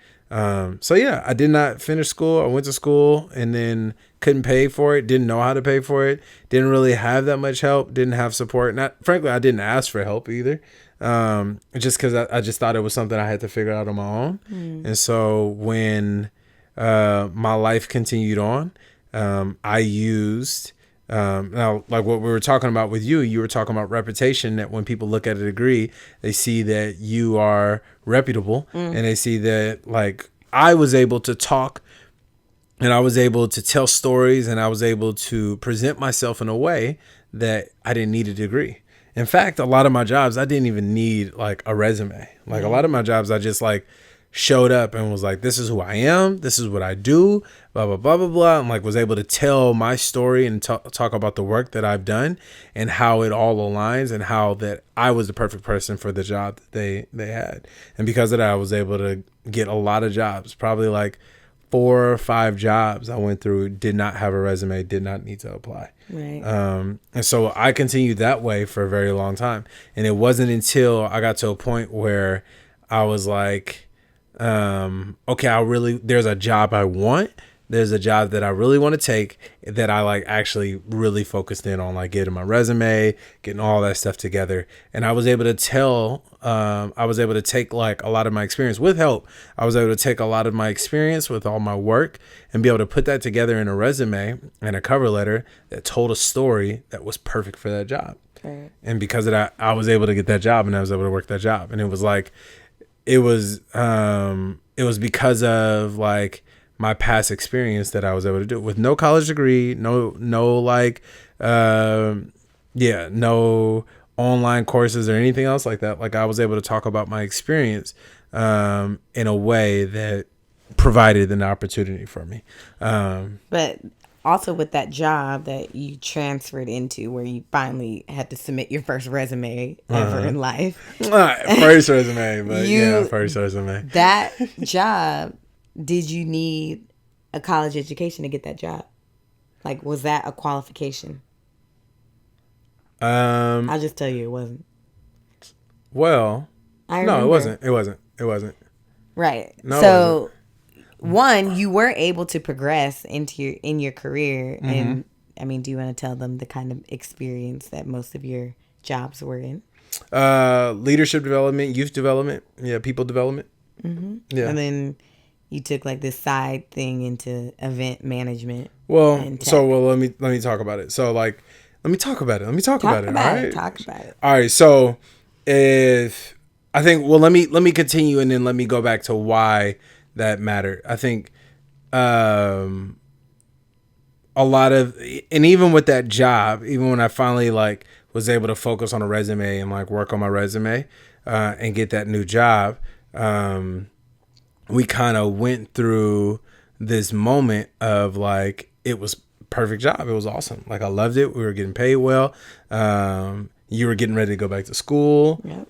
A: So yeah, I did not finish school. I went to school and then couldn't pay for it. Didn't know how to pay for it. Didn't really have that much help. Didn't have support. Frankly, I didn't ask for help either. Just because I just thought it was something I had to figure out on my own. And so when my life continued on, I used now, like what we were talking about with you were talking about reputation, that when people look at a degree, they see that you are reputable and they see that like I was able to talk and I was able to tell stories and I was able to present myself in a way that I didn't need a degree. In fact, a lot of my jobs, I didn't even need like a resume. Like a lot of my jobs, I just like showed up and was like, this is who I am. This is what I do, blah, blah, blah, blah, blah. And like was able to tell my story and talk about the work that I've done and how it all aligns and how that I was the perfect person for the job that they had. And because of that, I was able to get a lot of jobs, probably like 4 or 5 jobs I went through, did not have a resume, did not need to apply.
B: Right.
A: And so I continued that way for a very long time. And it wasn't until I got to a point where I was like, okay, there's a job I want. There's a job that I really want to take that I like actually really focused in on, like getting my resume, getting all that stuff together. And I was able to take like a lot of my experience with help. I was able to take a lot of my experience with all my work and be able to put that together in a resume and a cover letter that told a story that was perfect for that job. Right. And because of that, I was able to get that job and I was able to work that job. And it was because of like my past experience that I was able to do it with no college degree, no online courses or anything else like that. Like I was able to talk about my experience in a way that provided an opportunity for me.
B: But also with that job that you transferred into where you finally had to submit your first resume ever in life.
A: First resume.
B: That job, did you need a college education to get that job? Like, was that a qualification? I'll just tell you it wasn't.
A: Well, no, it wasn't.
B: Right. No, so, one, you were able to progress in your career. Mm-hmm. And, I mean, do you want to tell them the kind of experience that most of your jobs were in?
A: Leadership development, youth development, people development.
B: Mm-hmm. Yeah. And then you took like this side thing into event management.
A: Well, let me talk about it. So like, let me talk about it. All right.
B: Talk about it.
A: All right. So if I think, well, let me continue and then let me go back to why that mattered. I think, a lot of, and even with that job, even when I finally like was able to focus on a resume and like work on my resume, and get that new job, we kind of went through this moment of like, it was perfect job. It was awesome. Like I loved it. We were getting paid well. You were getting ready to go back to school.
B: Yep.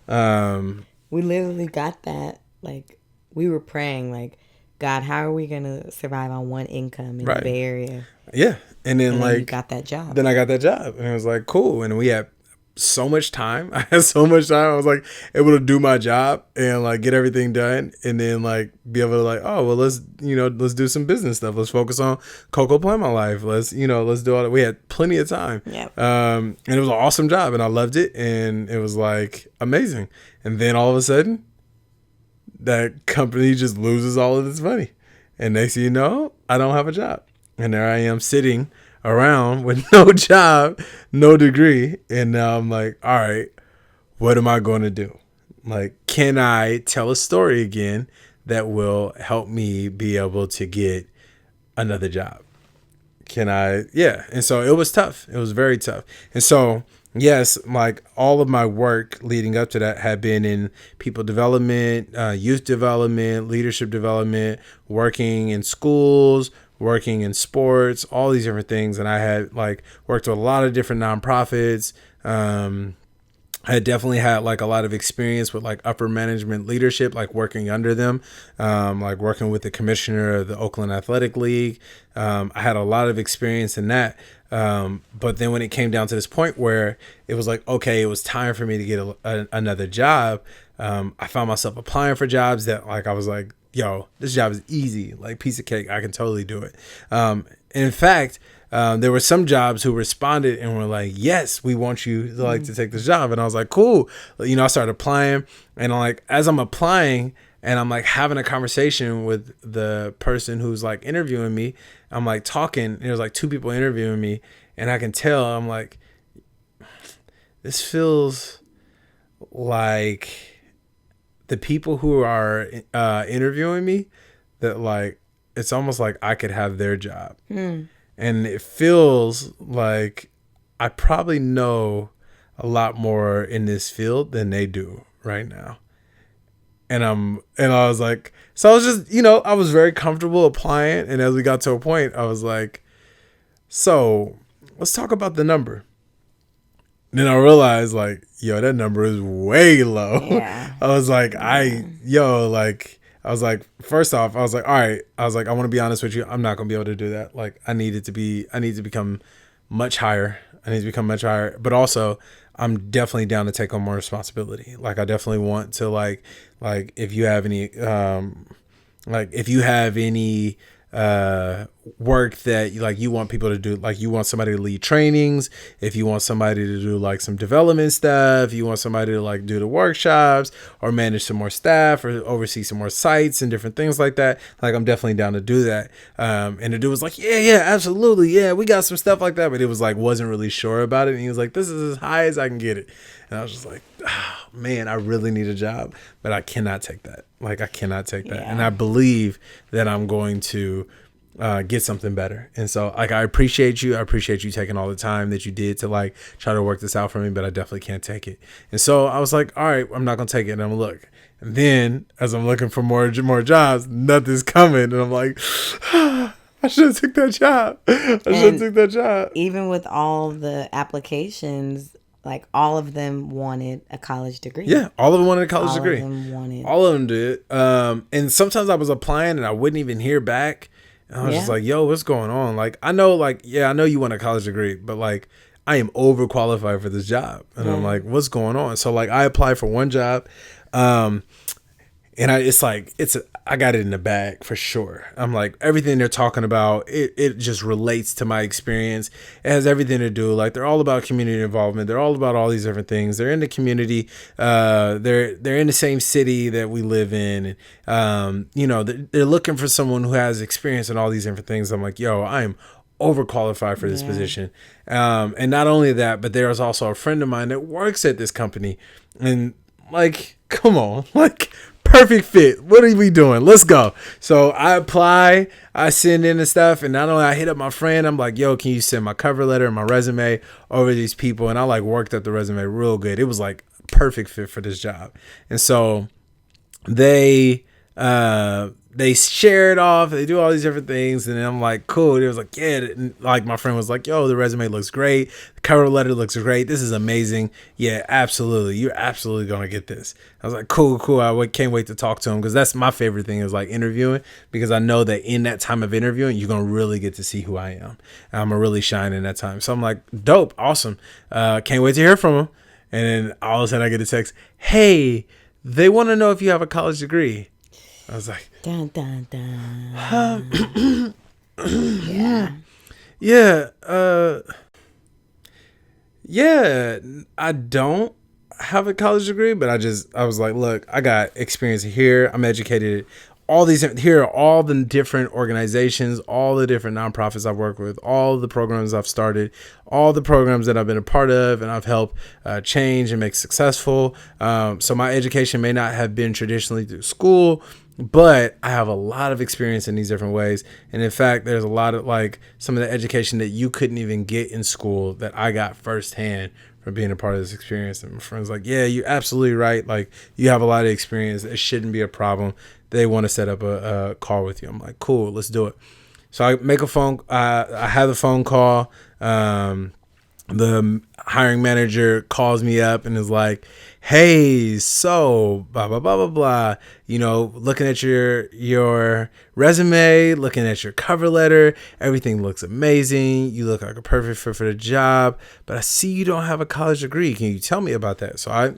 B: We literally got that. Like we were praying like, God, how are we going to survive on one income in the Bay Area?
A: Yeah. And then like,
B: you got that job.
A: Then I got that job and it was like, cool. And we had so much time. I had so much time. I was like able to do my job and like get everything done and then like be able to like, oh, well, let's do some business stuff. Let's focus on CoCo Plan My Life. Let's do all that. We had plenty of time.
B: Yep.
A: And it was an awesome job and I loved it. And it was like amazing. And then all of a sudden that company just loses all of its money. And next thing you know, I don't have a job. And there I am sitting around with no job, no degree. And now I'm like, all right, what am I going to do? Like, can I tell a story again that will help me be able to get another job? Can I? Yeah. And so it was tough. It was very tough. And so, yes, like all of my work leading up to that had been in people development, youth development, leadership development, working in schools, working in sports, all these different things. And I had like worked with a lot of different nonprofits. I had definitely had like a lot of experience with like upper management leadership, like working under them, like working with the commissioner of the Oakland Athletic League. I had a lot of experience in that. But then when it came down to this point where it was like, okay, it was time for me to get another job. I found myself applying for jobs that like, I was like, yo, this job is easy, like piece of cake. I can totally do it. And in fact, there were some jobs who responded and were like, yes, we want you to take this job. And I was like, cool. I started applying and like, as I'm applying and I'm like having a conversation with the person who's like interviewing me, I'm like talking, and there's like two people interviewing me and I can tell, I'm like, this feels like the people who are interviewing me, that like, it's almost like I could have their job. And it feels like I probably know a lot more in this field than they do right now. And I was like, so I was just, I was very comfortable applying. And as we got to a point, I was like, so let's talk about the number. Then I realized like, yo, that number is way low.
B: Yeah.
A: I was like, first off, I was like, all right. I was like, I want to be honest with you. I'm not going to be able to do that. Like I need to become much higher. But also I'm definitely down to take on more responsibility. Like I definitely want to like if you have any work that you want people to do, like you want somebody to lead trainings, if you want somebody to do like some development stuff, you want somebody to like do the workshops or manage some more staff or oversee some more sites and different things like that, like I'm definitely down to do that. And the dude was like, yeah, absolutely, yeah, we got some stuff like that, but it was like wasn't really sure about it, and he was like, this is as high as I can get it. And I was just like, oh, man, I really need a job, but I cannot take that. Like I cannot take that. And I believe that I'm going to get something better. And so like I appreciate you taking all the time that you did to like try to work this out for me, but I definitely can't take it. And so I was like, all right, I'm not gonna take it, and I'm gonna look. And then as I'm looking for more jobs, nothing's coming, and I'm like, I should have took that job.
B: Even with all the applications, like all of them wanted a college degree.
A: Yeah, all of them wanted a college degree.
B: All
A: of them did. And sometimes I was applying and I wouldn't even hear back. And I was just like, yo, what's going on? Like, I know you want a college degree, but like, I am overqualified for this job. And I'm like, what's going on? So like, I applied for one job. And I got it in the bag for sure. I'm like, everything they're talking about, it just relates to my experience. It has everything to do. Like, they're all about community involvement. They're all about all these different things. They're in the community. They're in the same city that we live in. And, they're looking for someone who has experience in all these different things. I'm like, yo, I am overqualified for this position. And not only that, but there's also a friend of mine that works at this company. And like, come on, like, perfect fit. What are we doing? Let's go. So I apply, I send in the stuff, and not only I hit up my friend, I'm like, yo, can you send my cover letter and my resume over to these people? And I like worked up the resume real good. It was like perfect fit for this job. And so they share it off. They do all these different things, and then I'm like, cool. And it was like, yeah. And like my friend was like, yo, the resume looks great. The cover letter looks great. This is amazing. Yeah, absolutely. You're absolutely gonna get this. I was like, cool. I can't wait to talk to him, because that's my favorite thing is like interviewing, because I know that in that time of interviewing, you're gonna really get to see who I am. And I'm gonna really shine in that time. So I'm like, dope, awesome. Can't wait to hear from him. And then all of a sudden I get a text, hey, they want to know if you have a college degree. I was like,
B: dun, dun, dun.
A: Yeah. I don't have a college degree, but I was like, look, I got experience here. I'm educated. Here are all the different organizations, all the different nonprofits I've worked with, all the programs I've started, all the programs that I've been a part of, and I've helped change and make successful. So my education may not have been traditionally through school, but I have a lot of experience in these different ways. And in fact, there's a lot of like some of the education that you couldn't even get in school that I got firsthand from being a part of this experience. And my friend's like, yeah, you're absolutely right. Like, you have a lot of experience. It shouldn't be a problem. They want to set up a call with you. I'm like, cool, let's do it. So I make a phone. I have a phone call. The hiring manager calls me up and is like, hey, so blah, blah, blah, blah, blah. Looking at your resume, looking at your cover letter, everything looks amazing. You look like a perfect fit for the job, but I see you don't have a college degree. Can you tell me about that? So I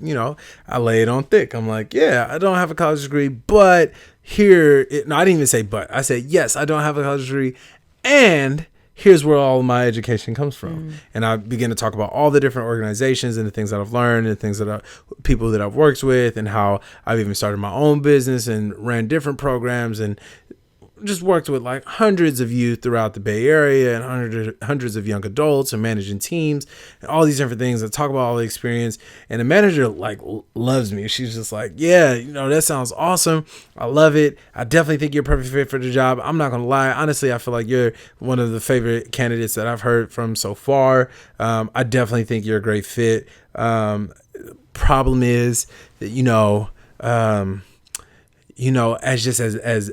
A: lay it on thick. I'm like, yeah, I don't have a college degree, but I didn't even say but. I said, yes, I don't have a college degree, and here's where all of my education comes from. And I begin to talk about all the different organizations and the things that I've learned and things that people that I've worked with, and how I've even started my own business and ran different programs and just worked with like hundreds of youth throughout the Bay Area and hundreds of young adults and managing teams and all these different things. I talk about all the experience, and the manager like loves me. She's just like, yeah, that sounds awesome. I love it. I definitely think you're a perfect fit for the job. I'm not going to lie. Honestly, I feel like you're one of the favorite candidates that I've heard from so far. I definitely think you're a great fit. Problem is that,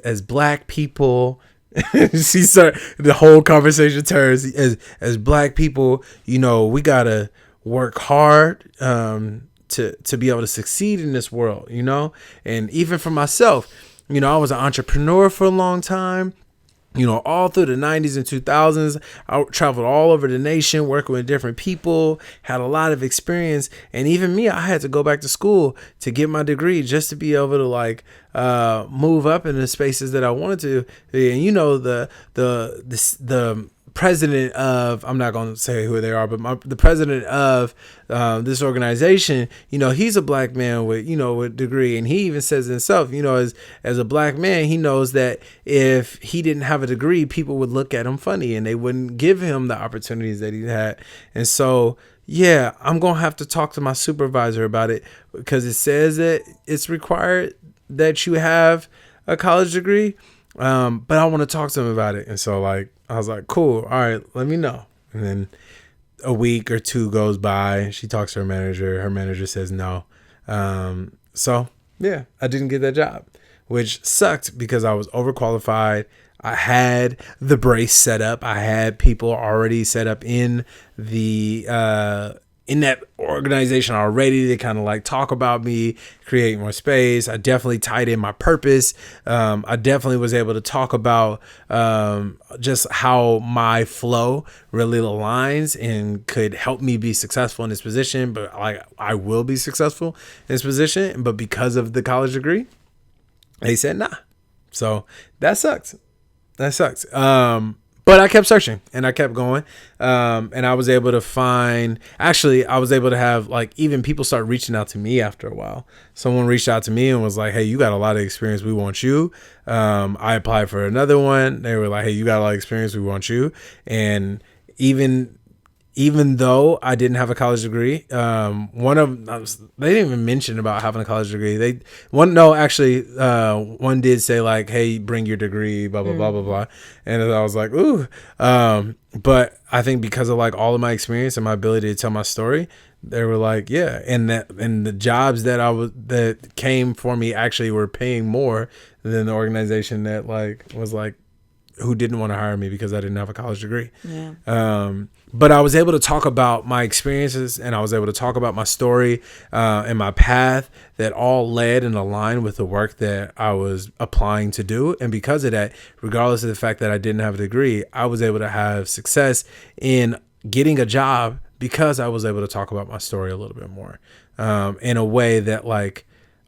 A: as Black people, the whole conversation turns as Black people, we gotta work hard to be able to succeed in this world, and even for myself, I was an entrepreneur for a long time. all through the 90s and 2000s, I traveled all over the nation working with different people, had a lot of experience. And even me, I had to go back to school to get my degree just to be able to like move up in the spaces that I wanted to. And the president of, I'm not going to say who they are, but the president of this organization, he's a black man with a degree. And he even says himself, as a black man, he knows that if he didn't have a degree, people would look at him funny and they wouldn't give him the opportunities that he had. And so, yeah, I'm going to have to talk to my supervisor about it, because it says that it's required that you have a college degree. But I want to talk to him about it. And so like, I was like, cool. All right, let me know. And then a week or two goes by. She talks to her manager. Her manager says no. So yeah, I didn't get that job, which sucked because I was overqualified. I had the brace set up. I had people already set up in that organization already to kind of like talk about me, create more space. I definitely tied in my purpose. I definitely was able to talk about just how my flow really aligns and could help me be successful in this position. But like, I will be successful in this position. But because of the college degree, they said nah. So that sucks. But I kept searching and I kept going. And I was able to have like even people start reaching out to me after a while. Someone reached out to me and was like, hey, you got a lot of experience. We want you. I applied for another one. They were like, hey, you got a lot of experience. We want you. And even though I didn't have a college degree, they didn't even mention about having a college degree. One did say like, hey, bring your degree, blah, blah, blah, blah, blah. And I was like, ooh. But I think because of like all of my experience and my ability to tell my story, they were like, yeah. And the jobs that came for me actually were paying more than the organization that like was like, who didn't want to hire me because I didn't have a college degree. Yeah. But I was able to talk about my experiences and I was able to talk about my story and my path that all led and aligned with the work that I was applying to do. And because of that, regardless of the fact that I didn't have a degree, I was able to have success in getting a job because I was able to talk about my story a little bit more in a way that like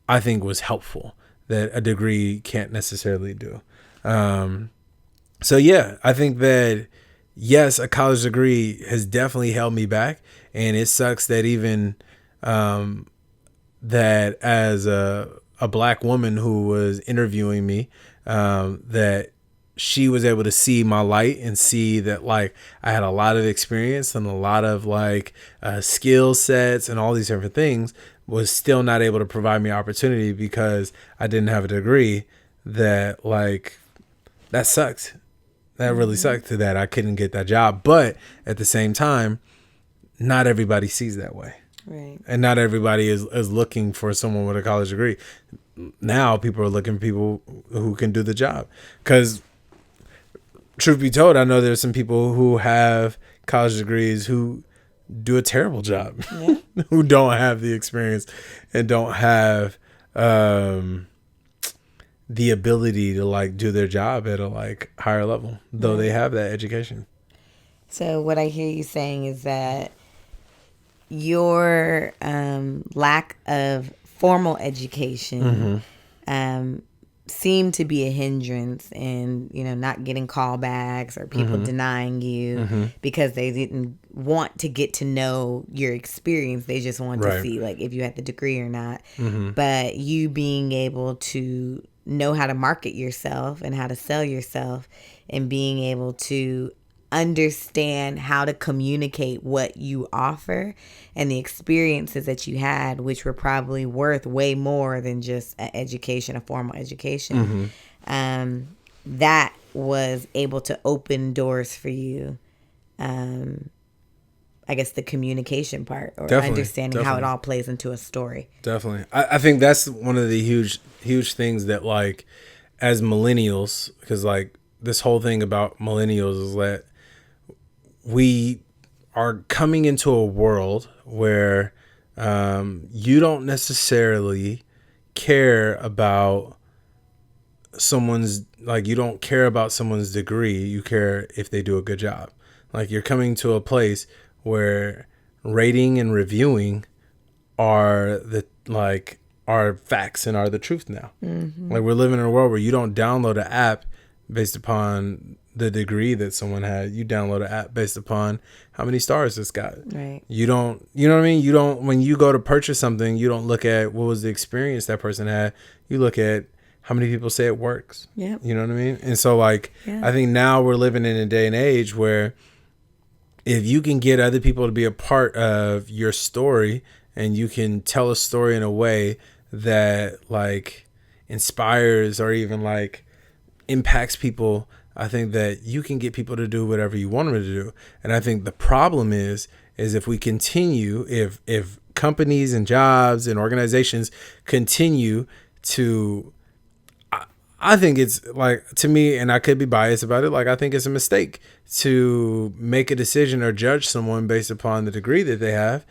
A: I think was helpful that a degree can't necessarily do. So yeah, I think that yes, a college degree has definitely held me back, and it sucks that even that as a black woman who was interviewing me, that she was able to see my light and see that like I had a lot of experience and a lot of like skill sets and all these different things, was still not able to provide me opportunity because I didn't have a degree. That like that sucked. That really sucked to that I couldn't get that job. But at the same time, not everybody sees that way.
B: Right.
A: And not everybody is looking for someone with a college degree. Now people are looking for people who can do the job. Because truth be told, I know there's some people who have college degrees who do a terrible job. Yeah. Who don't have the experience and don't have the ability to like do their job at a like higher level, though they have that education.
B: So what I hear you saying is that your lack of formal education seemed to be a hindrance in, not getting callbacks or people denying you because they didn't want to get to know your experience. They just wanted to see like if you had the degree or not. But you being able to know how to market yourself and how to sell yourself and being able to understand how to communicate what you offer and the experiences that you had, which were probably worth way more than just an education, a formal education. That was able to open doors for you. I guess the communication part or understanding how it all plays into a story. Definitely.
A: I think that's one of the huge things that like as millennials, because like this whole thing about millennials is that we are coming into a world where you don't necessarily care about someone's like you don't care about someone's degree. You care if they do a good job. Like you're coming to a place where rating and reviewing are are facts and are the truth now. Mm-hmm. Like we're living in a world where you don't download an app based upon the degree that someone had. You download an app based upon how many stars it's got.
B: Right.
A: You don't, you know what I mean? You don't, when you go to purchase something, you don't look at what was the experience that person had. You look at how many people say it works.
B: Yeah.
A: You know what I mean? And so like, I think now we're living in a day and age where if you can get other people to be a part of your story and you can tell a story in a way that like inspires or even like impacts people, I think that you can get people to do whatever you want them to do. And I think the problem is if we continue, if companies and jobs and organizations continue to, I think it's like, to me, and I could be biased about it, like I think it's a mistake to make a decision or judge someone based upon the degree that they have,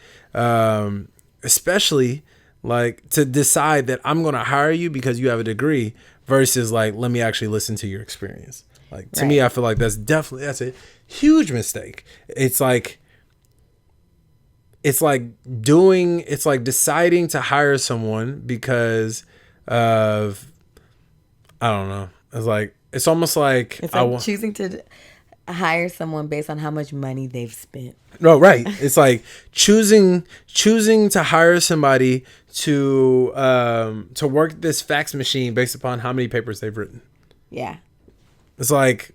A: especially like to decide that I'm going to hire you because you have a degree versus like, let me actually listen to your experience. Like to me, I feel like that's a huge mistake. It's like deciding to hire someone because of, I don't know. It's almost like
B: choosing to hire someone based on how much money they've spent.
A: No, right. It's like choosing to hire somebody to work this fax machine based upon how many papers they've written.
B: Yeah.
A: It's like,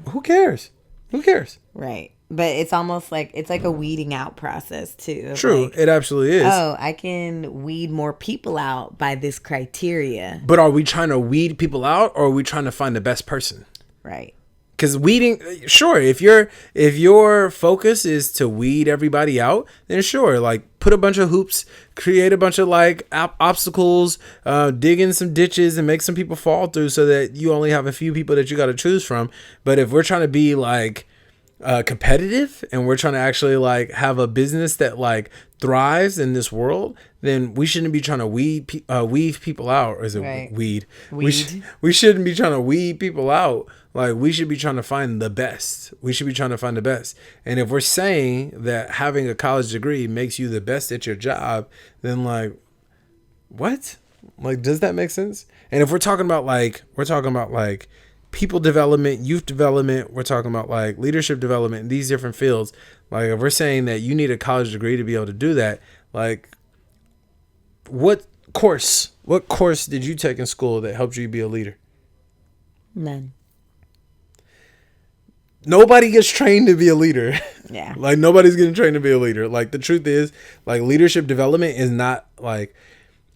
A: who cares? Who cares?
B: Right. But it's almost like, it's like a weeding out process too.
A: True.
B: Like,
A: it absolutely is.
B: Oh, I can weed more people out by this criteria.
A: But are we trying to weed people out or are we trying to find the best person?
B: Right.
A: Because weeding, sure, if your focus is to weed everybody out, then sure, like put a bunch of hoops, create a bunch of like obstacles, dig in some ditches and make some people fall through so that you only have a few people that you got to choose from. But if we're trying to be like competitive and we're trying to actually like have a business that like thrives in this world, then we shouldn't be trying to weed people out. Or is it weed? We shouldn't be trying to weed people out. Like we should be trying to find the best. We should be trying to find the best. And if we're saying that having a college degree makes you the best at your job, then like, what? Like, does that make sense? And if we're talking about like people development, youth development, we're talking about like leadership development in these different fields. Like if we're saying that you need a college degree to be able to do that, like what course did you take in school that helped you be a leader?
B: None.
A: Nobody gets trained to be a leader.
B: Yeah.
A: Like nobody's getting trained to be a leader. Like the truth is, like leadership development is not like,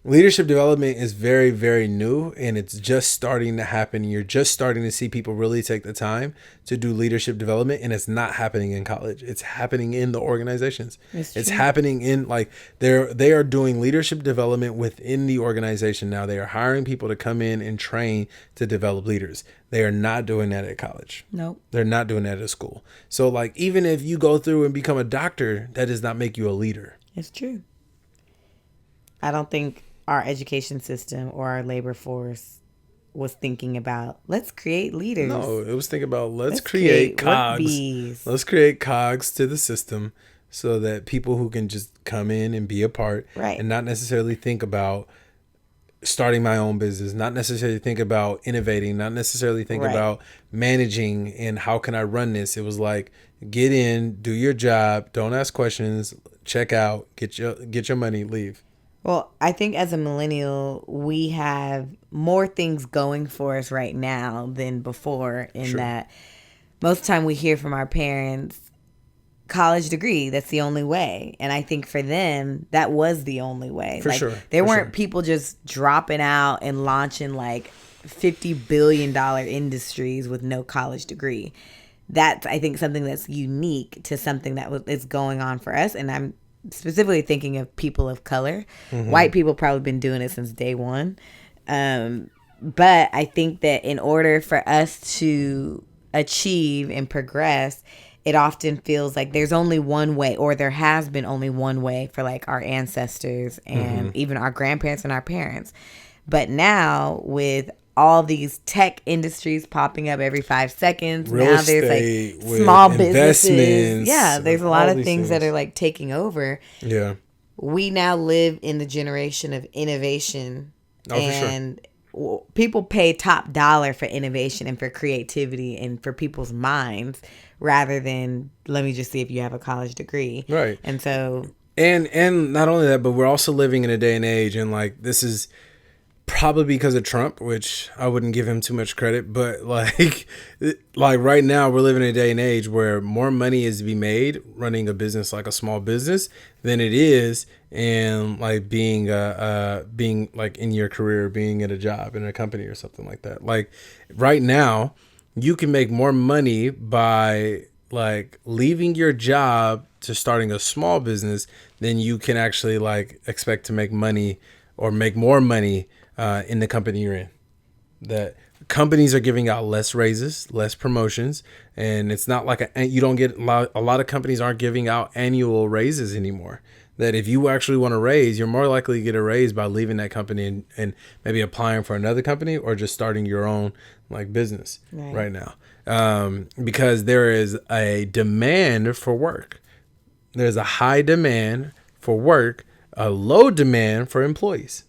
A: leadership development is very, very new and it's just starting to happen. You're just starting to see people really take the time to do leadership development, and it's not happening in college. It's happening in the organizations. It's happening in like they are doing leadership development within the organization now. They are hiring people to come in and train to develop leaders. They are not doing that at college.
B: Nope.
A: They're not doing that at school. So like even if you go through and become a doctor, that does not make you a leader.
B: It's true. I don't think our education system or our labor force was thinking about, let's create leaders.
A: No, it was thinking about let's create cogs. Let's create cogs to the system so that people who can just come in and be a part, and not necessarily think about starting my own business, not necessarily think about innovating, not necessarily think about managing and how can I run this. It was like, get in, do your job, don't ask questions, check out, get your money, leave.
B: Well, I think as a millennial, we have more things going for us right now than before in that most of the time we hear from our parents, college degree, that's the only way. And I think for them, that was the only way. There weren't people just dropping out and launching like $50 billion industries with no college degree. That's, I think, something that's unique to something that is going on for us. And I'm specifically thinking of people of color. Mm-hmm. White people probably been doing it since day one. But I think that in order for us to achieve and progress, it often feels like there's only one way, or there has been only one way for like our ancestors and even our grandparents and our parents. But now with all these tech industries popping up every 5 seconds.
A: Real
B: now
A: estate,
B: there's like small businesses.
A: Yeah,
B: there's a lot of things that are like taking over.
A: Yeah.
B: We now live in the generation of innovation. And people pay top dollar for innovation and for creativity and for people's minds rather than let me just see if you have a college degree.
A: Right.
B: And so
A: and not only that, but we're also living in a day and age, and like this is probably because of Trump, which I wouldn't give him too much credit, but like right now we're living in a day and age where more money is to be made running a business like a small business than it is in like being like in your career, being at a job in a company or something like that. Like right now you can make more money by like leaving your job to starting a small business than you can actually like expect to make money or make more money in the company you're in. That companies are giving out less raises, less promotions, and it's not like you don't get a lot of companies aren't giving out annual raises anymore. That if you actually want to raise, you're more likely to get a raise by leaving that company and maybe applying for another company or just starting your own like business right now. Because there is a demand for work. There's a high demand for work, a low demand for employees.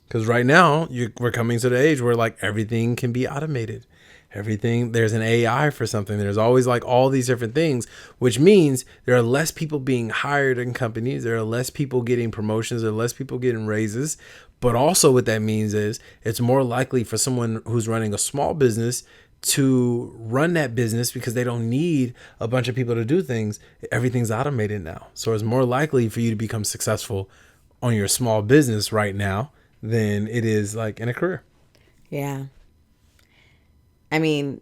A: Because right now we're coming to the age where like everything can be automated. Everything, there's an AI for something. There's always like all these different things, which means there are less people being hired in companies. There are less people getting promotions. There are less people getting raises. But also what that means is it's more likely for someone who's running a small business to run that business because they don't need a bunch of people to do things. Everything's automated now. So it's more likely for you to become successful on your small business right now than it is like in a career.
B: Yeah. I mean,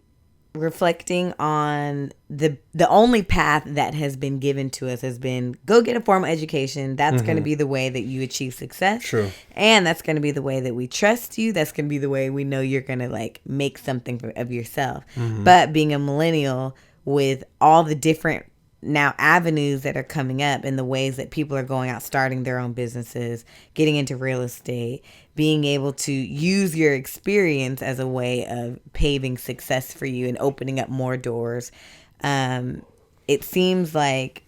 B: reflecting on the only path that has been given to us has been go get a formal education. That's going to be the way that you achieve success.
A: True.
B: And that's going to be the way that we trust you. That's going to be the way we know you're going to like make something of yourself. But being a millennial with all the different now avenues that are coming up and the ways that people are going out, starting their own businesses, getting into real estate, being able to use your experience as a way of paving success for you and opening up more doors. It seems like,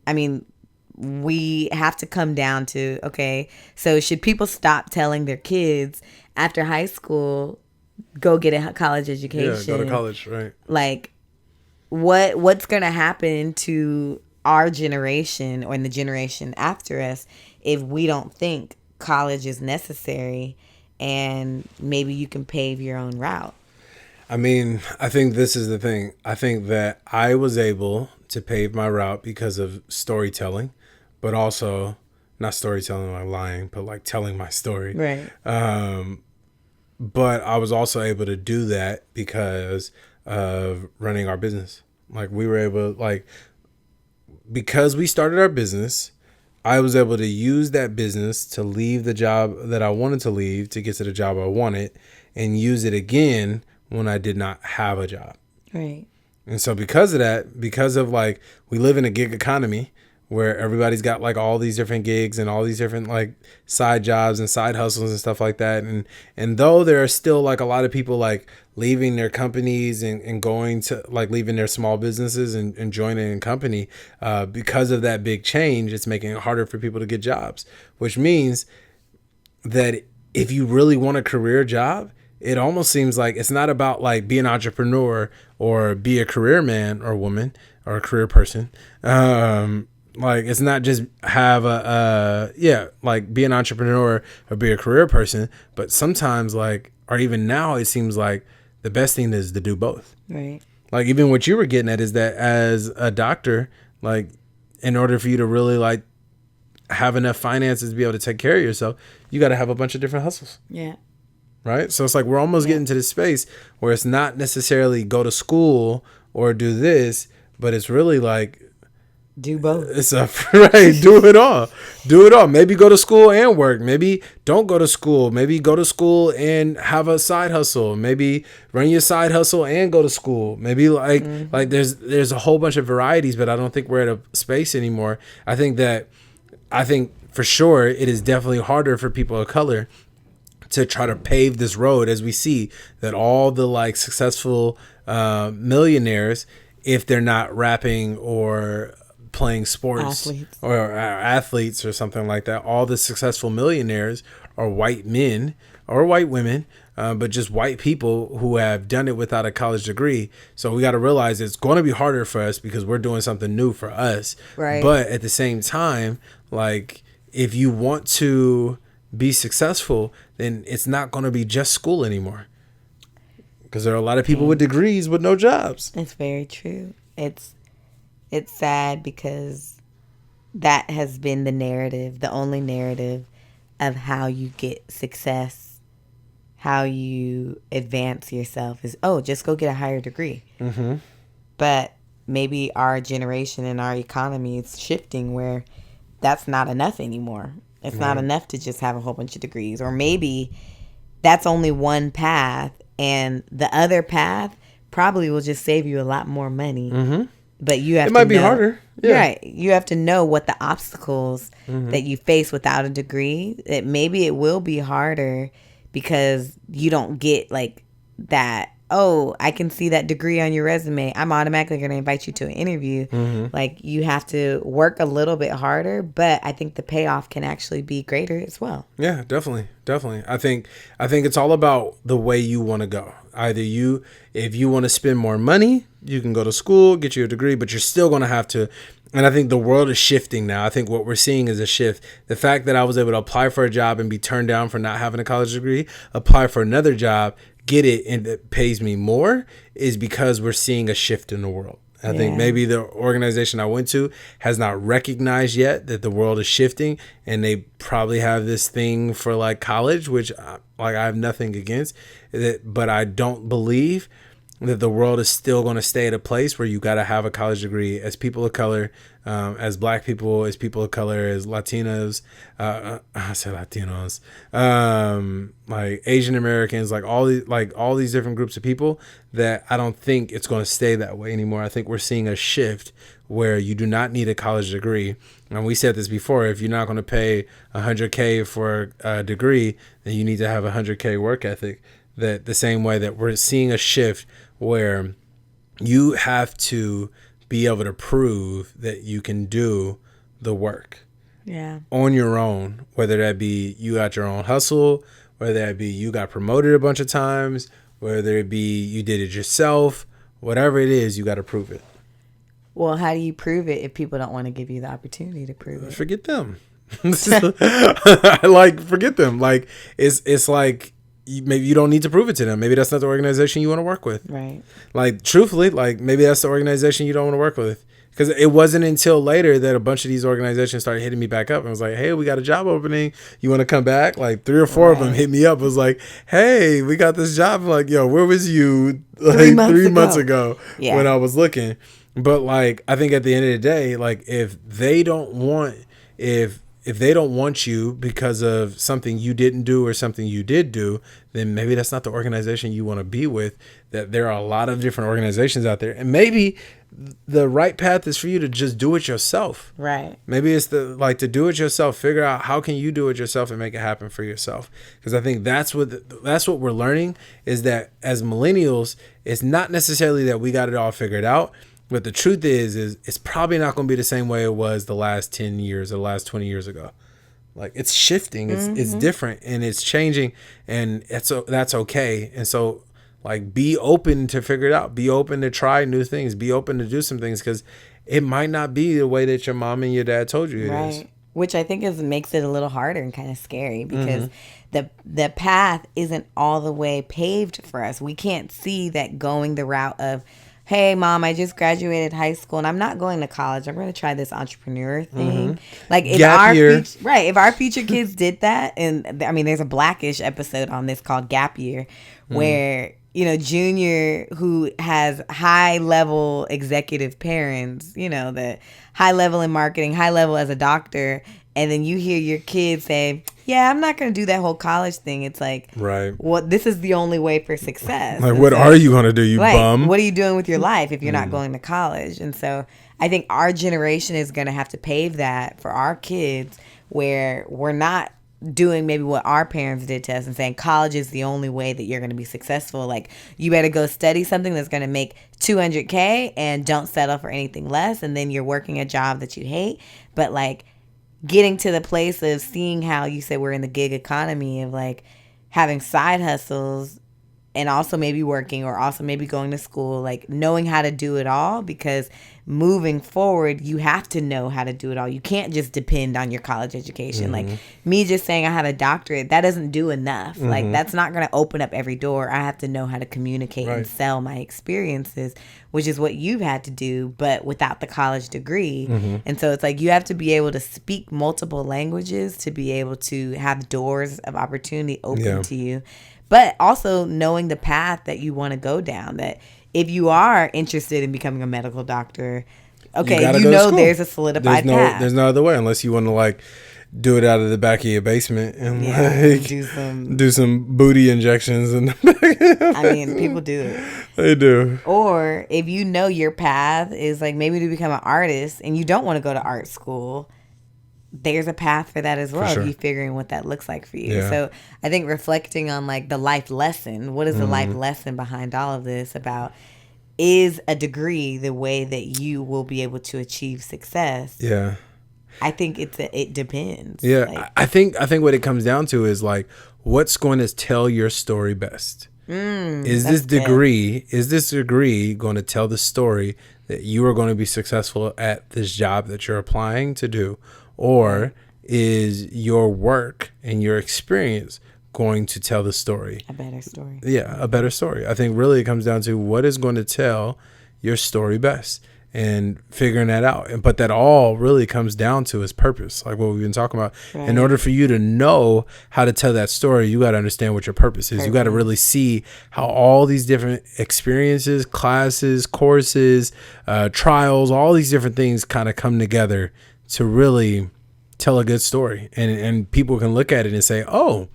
B: I mean, we have to come down to, okay, so should people stop telling their kids after high school, go get a college education?
A: Yeah, go to college, right.
B: Like, what's going to happen to our generation or in the generation after us if we don't think college is necessary and maybe you can pave your own route?
A: I mean, I think this is the thing. I think that I was able to pave my route because of storytelling, but also not storytelling like lying, but like telling my story.
B: Right.
A: But I was also able to do that because of running our business. Like we were able, like, because we started our business, I was able to use that business to leave the job that I wanted to leave to get to the job I wanted and use it again when I did not have a job.
B: Right.
A: And so because of that, because of like, we live in a gig economy where everybody's got like all these different gigs and all these different like side jobs and side hustles and stuff like that. And though there are still like a lot of people like leaving their companies and going to like leaving their small businesses and joining a company, because of that big change, it's making it harder for people to get jobs, which means that if you really want a career job, it almost seems like it's not about like be an entrepreneur or be a career man or woman or a career person. Like it's not just have like be an entrepreneur or be a career person, but sometimes like, or even now it seems like the best thing is to do both.
B: Right.
A: Like even what you were getting at is that as a doctor, like in order for you to really like have enough finances to be able to take care of yourself, you got to have a bunch of different hustles.
B: Yeah.
A: Right. So it's like we're almost getting to this space where it's not necessarily go to school or do this, but it's really like
B: do both.
A: It's right. Do it all. Do it all. Maybe go to school and work. Maybe don't go to school. Maybe go to school and have a side hustle. Maybe run your side hustle and go to school. Maybe like there's a whole bunch of varieties, but I don't think we're at a space anymore. I think for sure it is definitely harder for people of color to try to pave this road, as we see that all the like successful millionaires, if they're not rapping or playing sports or athletes or something like that, all the successful millionaires are white men or white women, but just white people who have done it without a college degree. So we got to realize it's going to be harder for us because we're doing something new for us.
B: Right.
A: But at the same time, like, if you want to be successful, then it's not going to be just school anymore. Because there are a lot of people with degrees with no jobs.
B: It's very true. It's sad because that has been the narrative, the only narrative of how you get success, how you advance yourself is, oh, just go get a higher degree.
A: Mm-hmm.
B: But maybe our generation and our economy is shifting where that's not enough anymore. It's not enough to just have a whole bunch of degrees. Or maybe that's only one path, and the other path probably will just save you a lot more money.
A: Mm-hmm.
B: But you have
A: it might be harder. Yeah.
B: Right. You have to know what the obstacles that you face without a degree. That maybe it will be harder because you don't get like that. Oh, I can see that degree on your resume. I'm automatically going to invite you to an interview.
A: Mm-hmm.
B: Like, you have to work a little bit harder, but I think the payoff can actually be greater as well.
A: Yeah, definitely. I think it's all about the way you want to go. Either if you want to spend more money, you can go to school, get you a degree, but you're still going to have to. And I think the world is shifting now. I think what we're seeing is a shift. The fact that I was able to apply for a job and be turned down for not having a college degree, apply for another job, get it, and it pays me more, is because we're seeing a shift in the world. I think maybe the organization I went to has not recognized yet that the world is shifting, and they probably have this thing for like college, which like I have nothing against, but I don't believe that the world is still going to stay at a place where you got to have a college degree as people of color, as black people, as people of color, as Latinos, I said Latinos, like Asian Americans, like all these different groups of people, that I don't think it's going to stay that way anymore. I think we're seeing a shift where you do not need a college degree. And we said this before, if you're not going to pay $100K for a degree, then you need to have $100K work ethic. That the same way that we're seeing a shift where you have to be able to prove that you can do the work on your own, whether that be you got your own hustle, whether that be you got promoted a bunch of times, whether it be you did it yourself, whatever it is, you got to prove it.
B: Well, how do you prove it if people don't want to give you the opportunity to prove it?
A: Forget them. Forget them. Like, it's like, maybe you don't need to prove it to them. Maybe that's not the organization you want to work with.
B: Right.
A: Like, truthfully, like, maybe that's the organization you don't want to work with. Because it wasn't until later that a bunch of these organizations started hitting me back up and was like, hey, we got a job opening. You want to come back? Like, 3 or 4 of them hit me up. It was like, hey, we got this job. I'm like, yo, where was you like 3 months ago when I was looking? But, like, I think at the end of the day, like, if they don't want you because of something you didn't do or something you did do, then maybe that's not the organization you want to be with. That there are a lot of different organizations out there, and maybe the right path is for you to just do it yourself.
B: Right.
A: Maybe it's to do it yourself. Figure out how can you do it yourself and make it happen for yourself. Because I think that's what we're learning, is that as millennials, it's not necessarily that we got it all figured out. But the truth is it's probably not going to be the same way it was the last 10 years or the last 20 years ago. Like, it's shifting. It's different, and it's changing, and that's okay. And so, like, be open to figure it out. Be open to try new things. Be open to do some things, because it might not be the way that your mom and your dad told you it is.
B: Which I think makes it a little harder and kind of scary, because the path isn't all the way paved for us. We can't see that going the route of, hey, Mom, I just graduated high school and I'm not going to college. I'm going to try this entrepreneur thing. Like, if our future kids did that, and I mean, there's a Blackish episode on this called Gap Year, where, you know, Junior, who has high level executive parents, you know, the high level in marketing, high level as a doctor, and then you hear your kids say, yeah, I'm not going to do that whole college thing. It's like, this is the only way for success.
A: Like, what are you going to do, you bum?
B: What are you doing with your life if you're not going to college? And so I think our generation is going to have to pave that for our kids, where we're not doing maybe what our parents did to us and saying college is the only way that you're going to be successful. Like, you better go study something that's going to make $200K and don't settle for anything less. And then you're working a job that you hate. But like getting to the place of seeing how you said we're in the gig economy of like having side hustles and also maybe working or also maybe going to school, like knowing how to do it all, because moving forward, you have to know how to do it all. You can't just depend on your college education. Like me just saying I have a doctorate, that doesn't do enough. Like that's not going to open up every door. I have to know how to communicate and sell my experiences, which is what you've had to do, but without the college degree. And so it's like you have to be able to speak multiple languages to be able to have doors of opportunity open to you. But also knowing the path that you want to go down, that if you are interested in becoming a medical doctor, okay, you know there's a solidified path.
A: There's no other way unless you want to like do it out of the back of your basement and like do some booty injections. And
B: I mean, people do it.
A: They do.
B: Or if you know your path is like maybe to become an artist and you don't want to go to art school, there's a path for that as well. If you're figuring what that looks like for you. So I think reflecting on like the life lesson, what is the life lesson behind all of this about, is a degree the way that you will be able to achieve success?
A: Yeah.
B: I think it depends.
A: Yeah.
B: Like,
A: I think what it comes down to is like, what's going to tell your story best? Is this degree going to tell the story that you are going to be successful at this job that you're applying to do? Or is your work and your experience going to tell the story?
B: A better story.
A: Yeah, a better story. I think really it comes down to what is going to tell your story best and figuring that out. But that all really comes down to is purpose, like what we've been talking about. Right. In order for you to know how to tell that story, you got to understand what your purpose is. You got to really see how all these different experiences, classes, courses, trials, all these different things kind of come together to really tell a good story. And people can look at it and say, oh,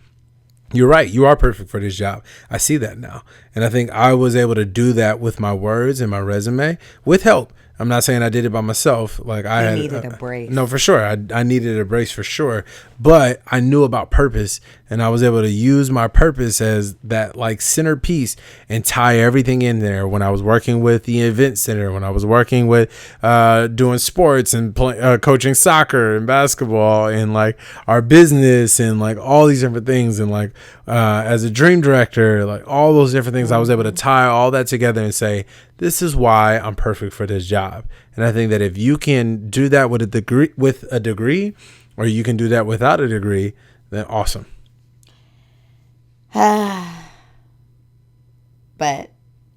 A: you're right. You are perfect for this job. I see that now. And I think I was able to do that with my words and my resume with help. I'm not saying I did it by myself. Like I
B: needed a brace.
A: No, for sure. I needed a brace for sure. But I knew about purpose, and I was able to use my purpose as that like centerpiece and tie everything in there. When I was working with the event center, when I was working with doing sports and coaching soccer and basketball, and like our business and like all these different things, and like as a dream director, like all those different things, I was able to tie all that together and say, this is why I'm perfect for this job. And I think that if you can do that with a degree, or you can do that without a degree, then awesome.
B: But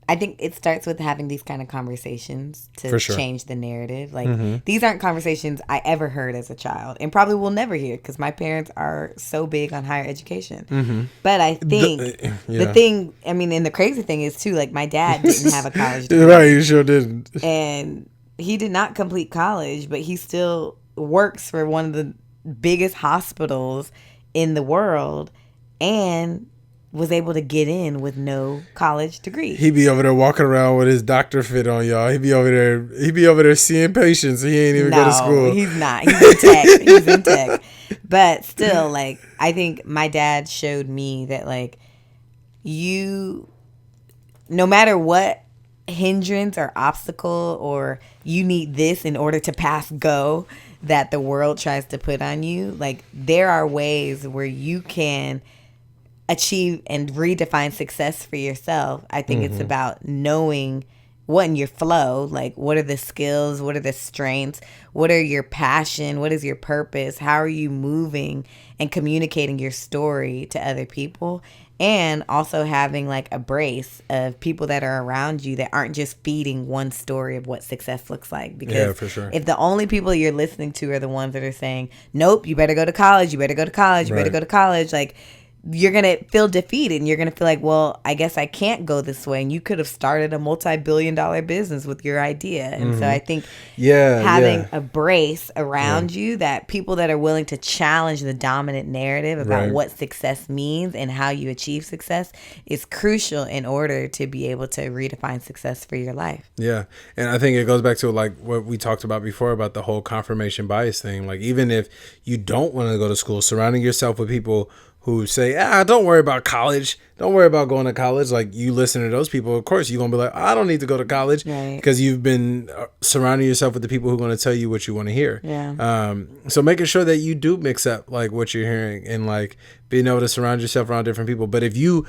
B: I think it starts with having these kind of conversations to change the narrative. Like these aren't conversations I ever heard as a child and probably will never hear because my parents are so big on higher education. But I think the thing, I mean, and the crazy thing is too, like my dad didn't have a college degree.
A: Right, he sure didn't.
B: And he did not complete college, but he still works for one of the biggest hospitals in the world and was able to get in with no college degree.
A: He be over there walking around with his doctor fit on, y'all. He be over there seeing patients. He ain't even go to school.
B: No, he's not. He's in tech. But still, like, I think my dad showed me that, like, no matter what hindrance or obstacle or you need this in order to pass go that the world tries to put on you, like, there are ways where you can achieve and redefine success for yourself. I think it's about knowing what in your flow, like what are the skills, what are the strengths, what are your passion, what is your purpose, how are you moving and communicating your story to other people, and also having like a brace of people that are around you that aren't just feeding one story of what success looks like. Because
A: for sure.
B: If the only people you're listening to are the ones that are saying, nope, you better go to college, you better go to college, you better go to college, like, you're going to feel defeated and you're going to feel like, well, I guess I can't go this way. And you could have started a multi-billion-dollar business with your idea. And so I think having a brace around you, that people that are willing to challenge the dominant narrative about what success means and how you achieve success is crucial in order to be able to redefine success for your life.
A: Yeah. And I think it goes back to like what we talked about before about the whole confirmation bias thing. Like, even if you don't want to go to school, surrounding yourself with people who say, don't worry about college. Don't worry about going to college. Like, you listen to those people, of course, you're going to be like, I don't need to go to college, because you've been surrounding yourself with the people who are going to tell you what you want to hear.
B: Yeah.
A: So making sure that you do mix up like what you're hearing and like being able to surround yourself around different people. But if you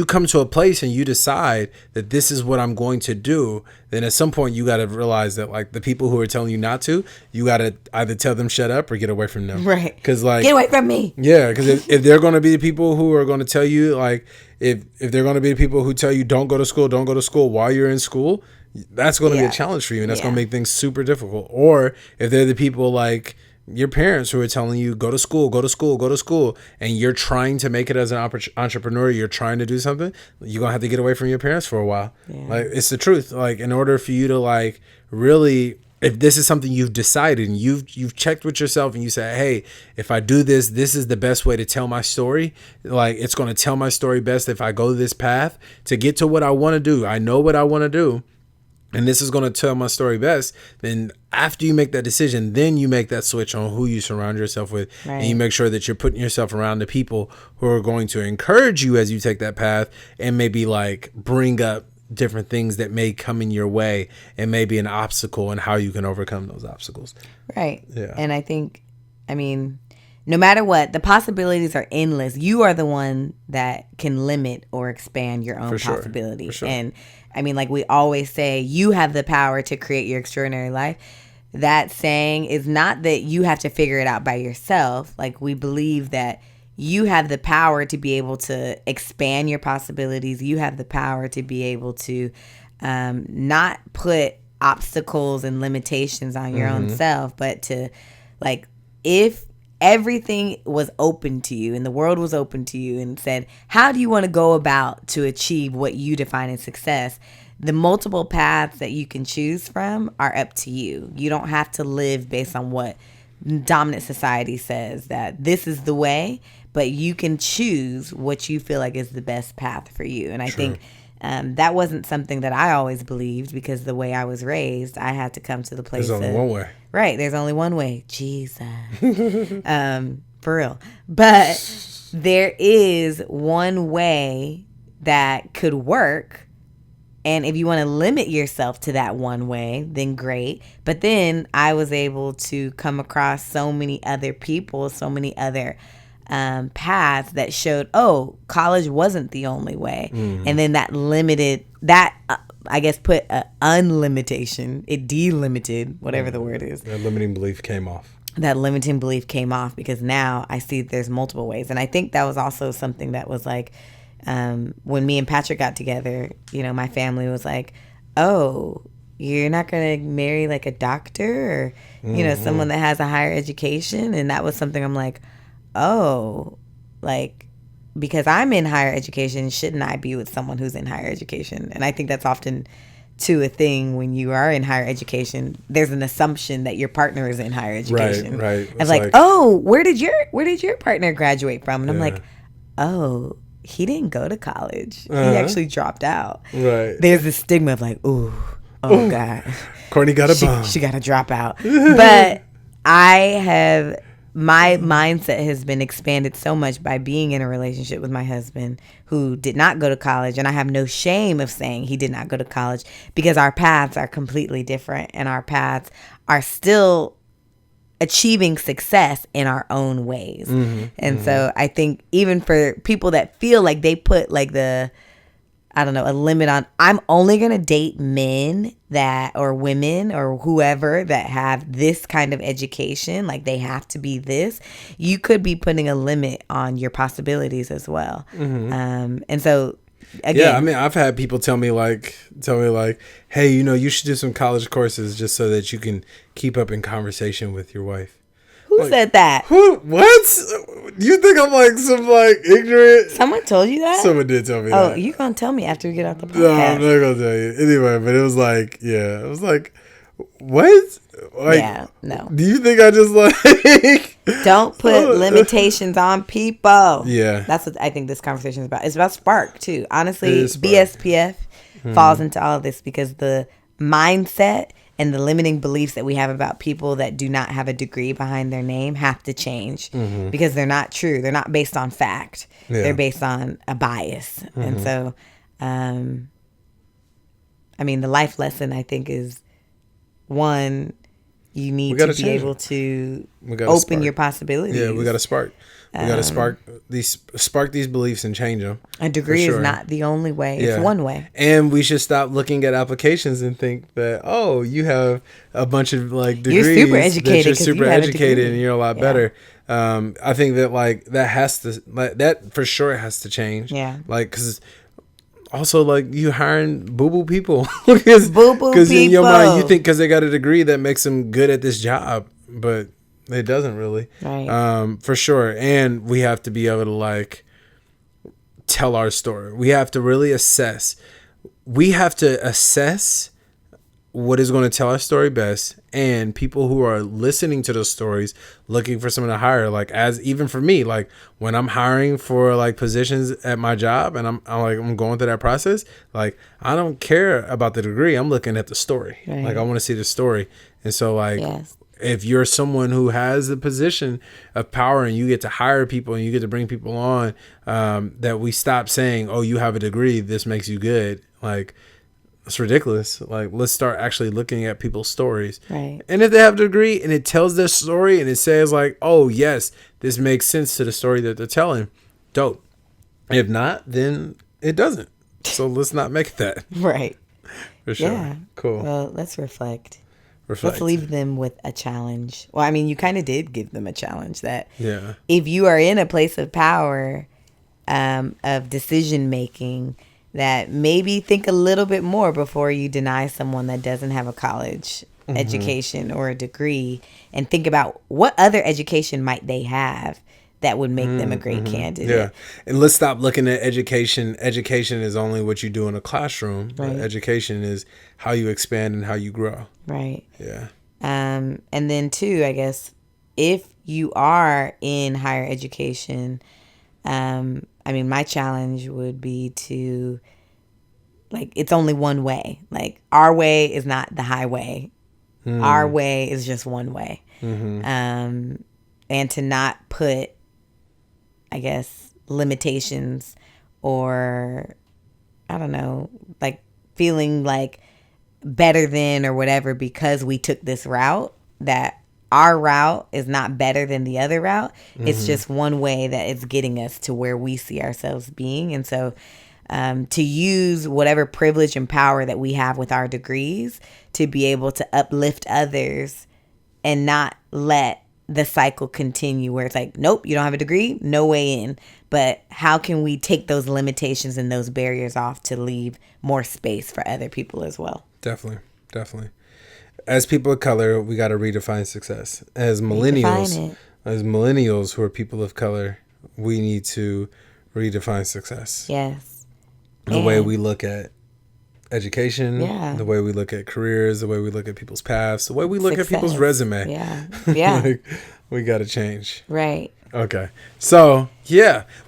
A: come to a place and you decide that this is what I'm going to do, then at some point you got to realize that like the people who are telling you not to, you got to either tell them shut up or get away from them.
B: Right.
A: Because like,
B: get away from me.
A: Yeah. Because if they're going to be the people who are going to tell you like, if they're going to be the people who tell you don't go to school while you're in school, that's going to be a challenge for you, and that's going to make things super difficult. Or if they're the people like your parents who are telling you go to school, and you're trying to make it as an entrepreneur, you're trying to do something, you're going to have to get away from your parents for a while. Like, it's the truth. Like, in order for you to like really, if this is something you've decided and you've checked with yourself and you say, hey, if I do this, this is the best way to tell my story. Like, it's going to tell my story best if I go this path to get to what I want to do. I know what I want to do, and this is going to tell my story best. Then after you make that decision, then you make that switch on who you surround yourself with. And you make sure that you're putting yourself around the people who are going to encourage you as you take that path, and maybe like bring up different things that may come in your way and may be an obstacle, and how you can overcome those obstacles.
B: Right. Yeah. And I think, I mean, no matter what, the possibilities are endless. You are the one that can limit or expand your own possibilities. For sure. And I mean, like we always say, you have the power to create your extraordinary life. That saying is not that you have to figure it out by yourself. Like, we believe that you have the power to be able to expand your possibilities. You have the power to be able to not put obstacles and limitations on your own self, but to, like, if everything was open to you and the world was open to you and said, how do you want to go about to achieve what you define as success? The multiple paths that you can choose from are up to you. You don't have to live based on what dominant society says that this is the way, but you can choose what you feel like is the best path for you. And I think that wasn't something that I always believed, because the way I was raised, I had to come to the place.
A: There's only one way.
B: Right. There's only one way. Jesus. For real. But there is one way that could work. And if you want to limit yourself to that one way, then great. But then I was able to come across so many other people, so many other paths that showed, college wasn't the only way. And then that limited, that I guess put an unlimitation, it delimited, whatever the word is.
A: That limiting belief came off.
B: That limiting belief came off, because now I see there's multiple ways. And I think that was also something that was like, when me and Patrick got together, you know, my family was like, oh, you're not going to marry like a doctor or, you know, someone that has a higher education. And that was something I'm like, oh, like, because I'm in higher education, shouldn't I be with someone who's in higher education? And I think that's often a thing when you are in higher education. There's an assumption that your partner is in higher education.
A: Right.
B: It's like, oh, where did your partner graduate from? And I'm like, oh, he didn't go to college. He actually dropped out. Right. There's this stigma of like, oh God,
A: Courtney got a bomb.
B: She got to drop out. But my mindset has been expanded so much by being in a relationship with my husband who did not go to college. And I have no shame of saying he did not go to college, because our paths are completely different, and our paths are still achieving success in our own ways. And so I think even for people that feel like they put like a limit on, I'm only going to date men or women or whoever that have this kind of education, like they have to be this, you could be putting a limit on your possibilities as well. And so again,
A: I mean, I've had people tell me like, hey, you know, you should do some college courses just so that you can keep up in conversation with your wife.
B: Who said that?
A: Who? What? You think I'm like some like ignorant?
B: Someone told you that?
A: Someone did tell me that.
B: Oh, you gonna tell me after we get off the podcast?
A: No, I'm not gonna tell you. Anyway, but it was like, yeah, it was like, what? Like,
B: yeah, no.
A: Do you think I just like?
B: Don't put limitations on people.
A: Yeah,
B: that's what I think this conversation is about. It's about spark too. Honestly, BSPF falls into all of this because the mindset and the limiting beliefs that we have about people that do not have a degree behind their name have to change because they're not true. They're not based on fact. Yeah. They're based on a bias. And so, I mean, the life lesson I think is one, you need to be able to open your possibilities.
A: Yeah, we got to spark. We got to spark these beliefs and change them.
B: A degree is not the only way. It's one way.
A: And we should stop looking at applications and think that, oh, you have a bunch of like degrees.
B: You're super educated.
A: You're super educated and you're a lot better. I think that like that for sure has to change.
B: Yeah.
A: Like, because also like you hiring boo-boo people. Because in your mind you think because they got a degree that makes them good at this job. But it doesn't really.
B: Right.
A: For sure. And we have to be able to like tell our story. We have to really assess. We have to assess what is going to tell our story best, and people who are listening to those stories looking for someone to hire, like as even for me, like when I'm hiring for like positions at my job and I'm going through that process, like I don't care about the degree. I'm looking at the story. Right. Like I want to see the story. And so like if you're someone who has a position of power and you get to hire people and you get to bring people on, that we stop saying, oh, you have a degree, this makes you good. Like, it's ridiculous. Like, let's start actually looking at people's stories.
B: Right.
A: And if they have a degree and it tells their story and it says like, oh, yes, this makes sense to the story that they're telling, dope. If not, then it doesn't. So let's not make that.
B: Right.
A: For sure.
B: Yeah.
A: Cool.
B: Well, let's reflect. Let's leave them with a challenge. Well, I mean, you kind of did give them a challenge that if you are in a place of power, of decision making, that maybe think a little bit more before you deny someone that doesn't have a college education or a degree, and think about what other education might they have that would make them a great candidate.
A: Yeah. And let's stop looking at education. Education is only what you do in a classroom. Right. Education is how you expand and how you grow.
B: Right.
A: Yeah.
B: And then too, I guess, if you are in higher education, I mean, my challenge would be to, like, it's only one way. Like, our way is not the highway. Our way is just one way. And to not put, I guess, limitations or, I don't know, like feeling like better than or whatever because we took this route, that our route is not better than the other route. It's just one way that it's getting us to where we see ourselves being. And so to use whatever privilege and power that we have with our degrees to be able to uplift others and not let the cycle continue where it's like, nope, you don't have a degree, no way in. But how can we take those limitations and those barriers off to leave more space for other people as well? Definitely.
A: As people of color, we got to redefine success. As millennials who are people of color, we need to redefine success.
B: Yes.
A: The way we look at education, the way we look at careers, the way we look at people's paths, the way we look at people's resume.
B: Yeah.
A: Like, we got to change.
B: Right.
A: Okay. So,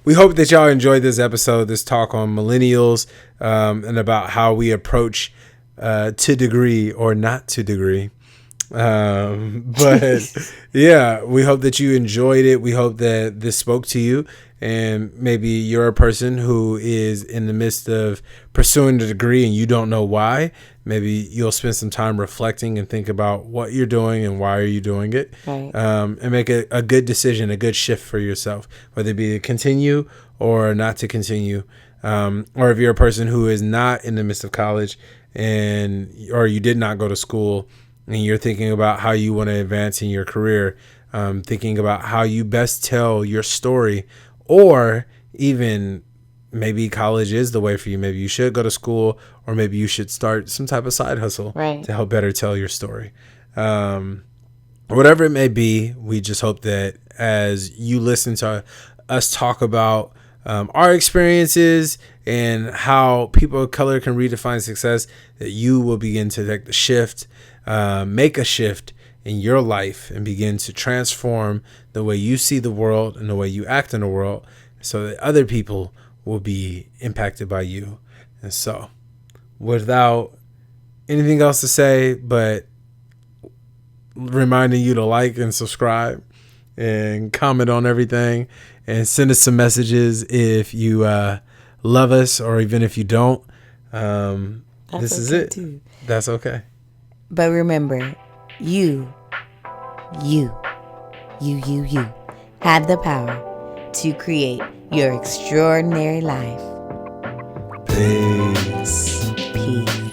A: we hope that y'all enjoyed this episode, this talk on millennials, and about how we approach to degree or not to degree. But we hope that you enjoyed it. We hope that this spoke to you, and maybe you're a person who is in the midst of pursuing a degree and you don't know why. Maybe you'll spend some time reflecting and think about what you're doing and why are you doing it.
B: Right.
A: And make a good decision, a good shift for yourself, whether it be to continue or not to continue. Or if you're a person who is not in the midst of college or you did not go to school and you're thinking about how you want to advance in your career, thinking about how you best tell your story, or even maybe college is the way for you. Maybe you should go to school, or maybe you should start some type of side hustle to help better tell your story. whatever it may be, we just hope that as you listen to us talk about our experiences and how people of color can redefine success, that you will begin to take the shift, make a shift in your life and begin to transform the way you see the world and the way you act in the world, so that other people will be impacted by you. And so, without anything else to say, but reminding you to like and subscribe and comment on everything and send us some messages if you love us, or even if you don't. This is it. Too. That's okay.
B: But remember, you have the power to create your extraordinary life.
A: Peace.
B: Peace.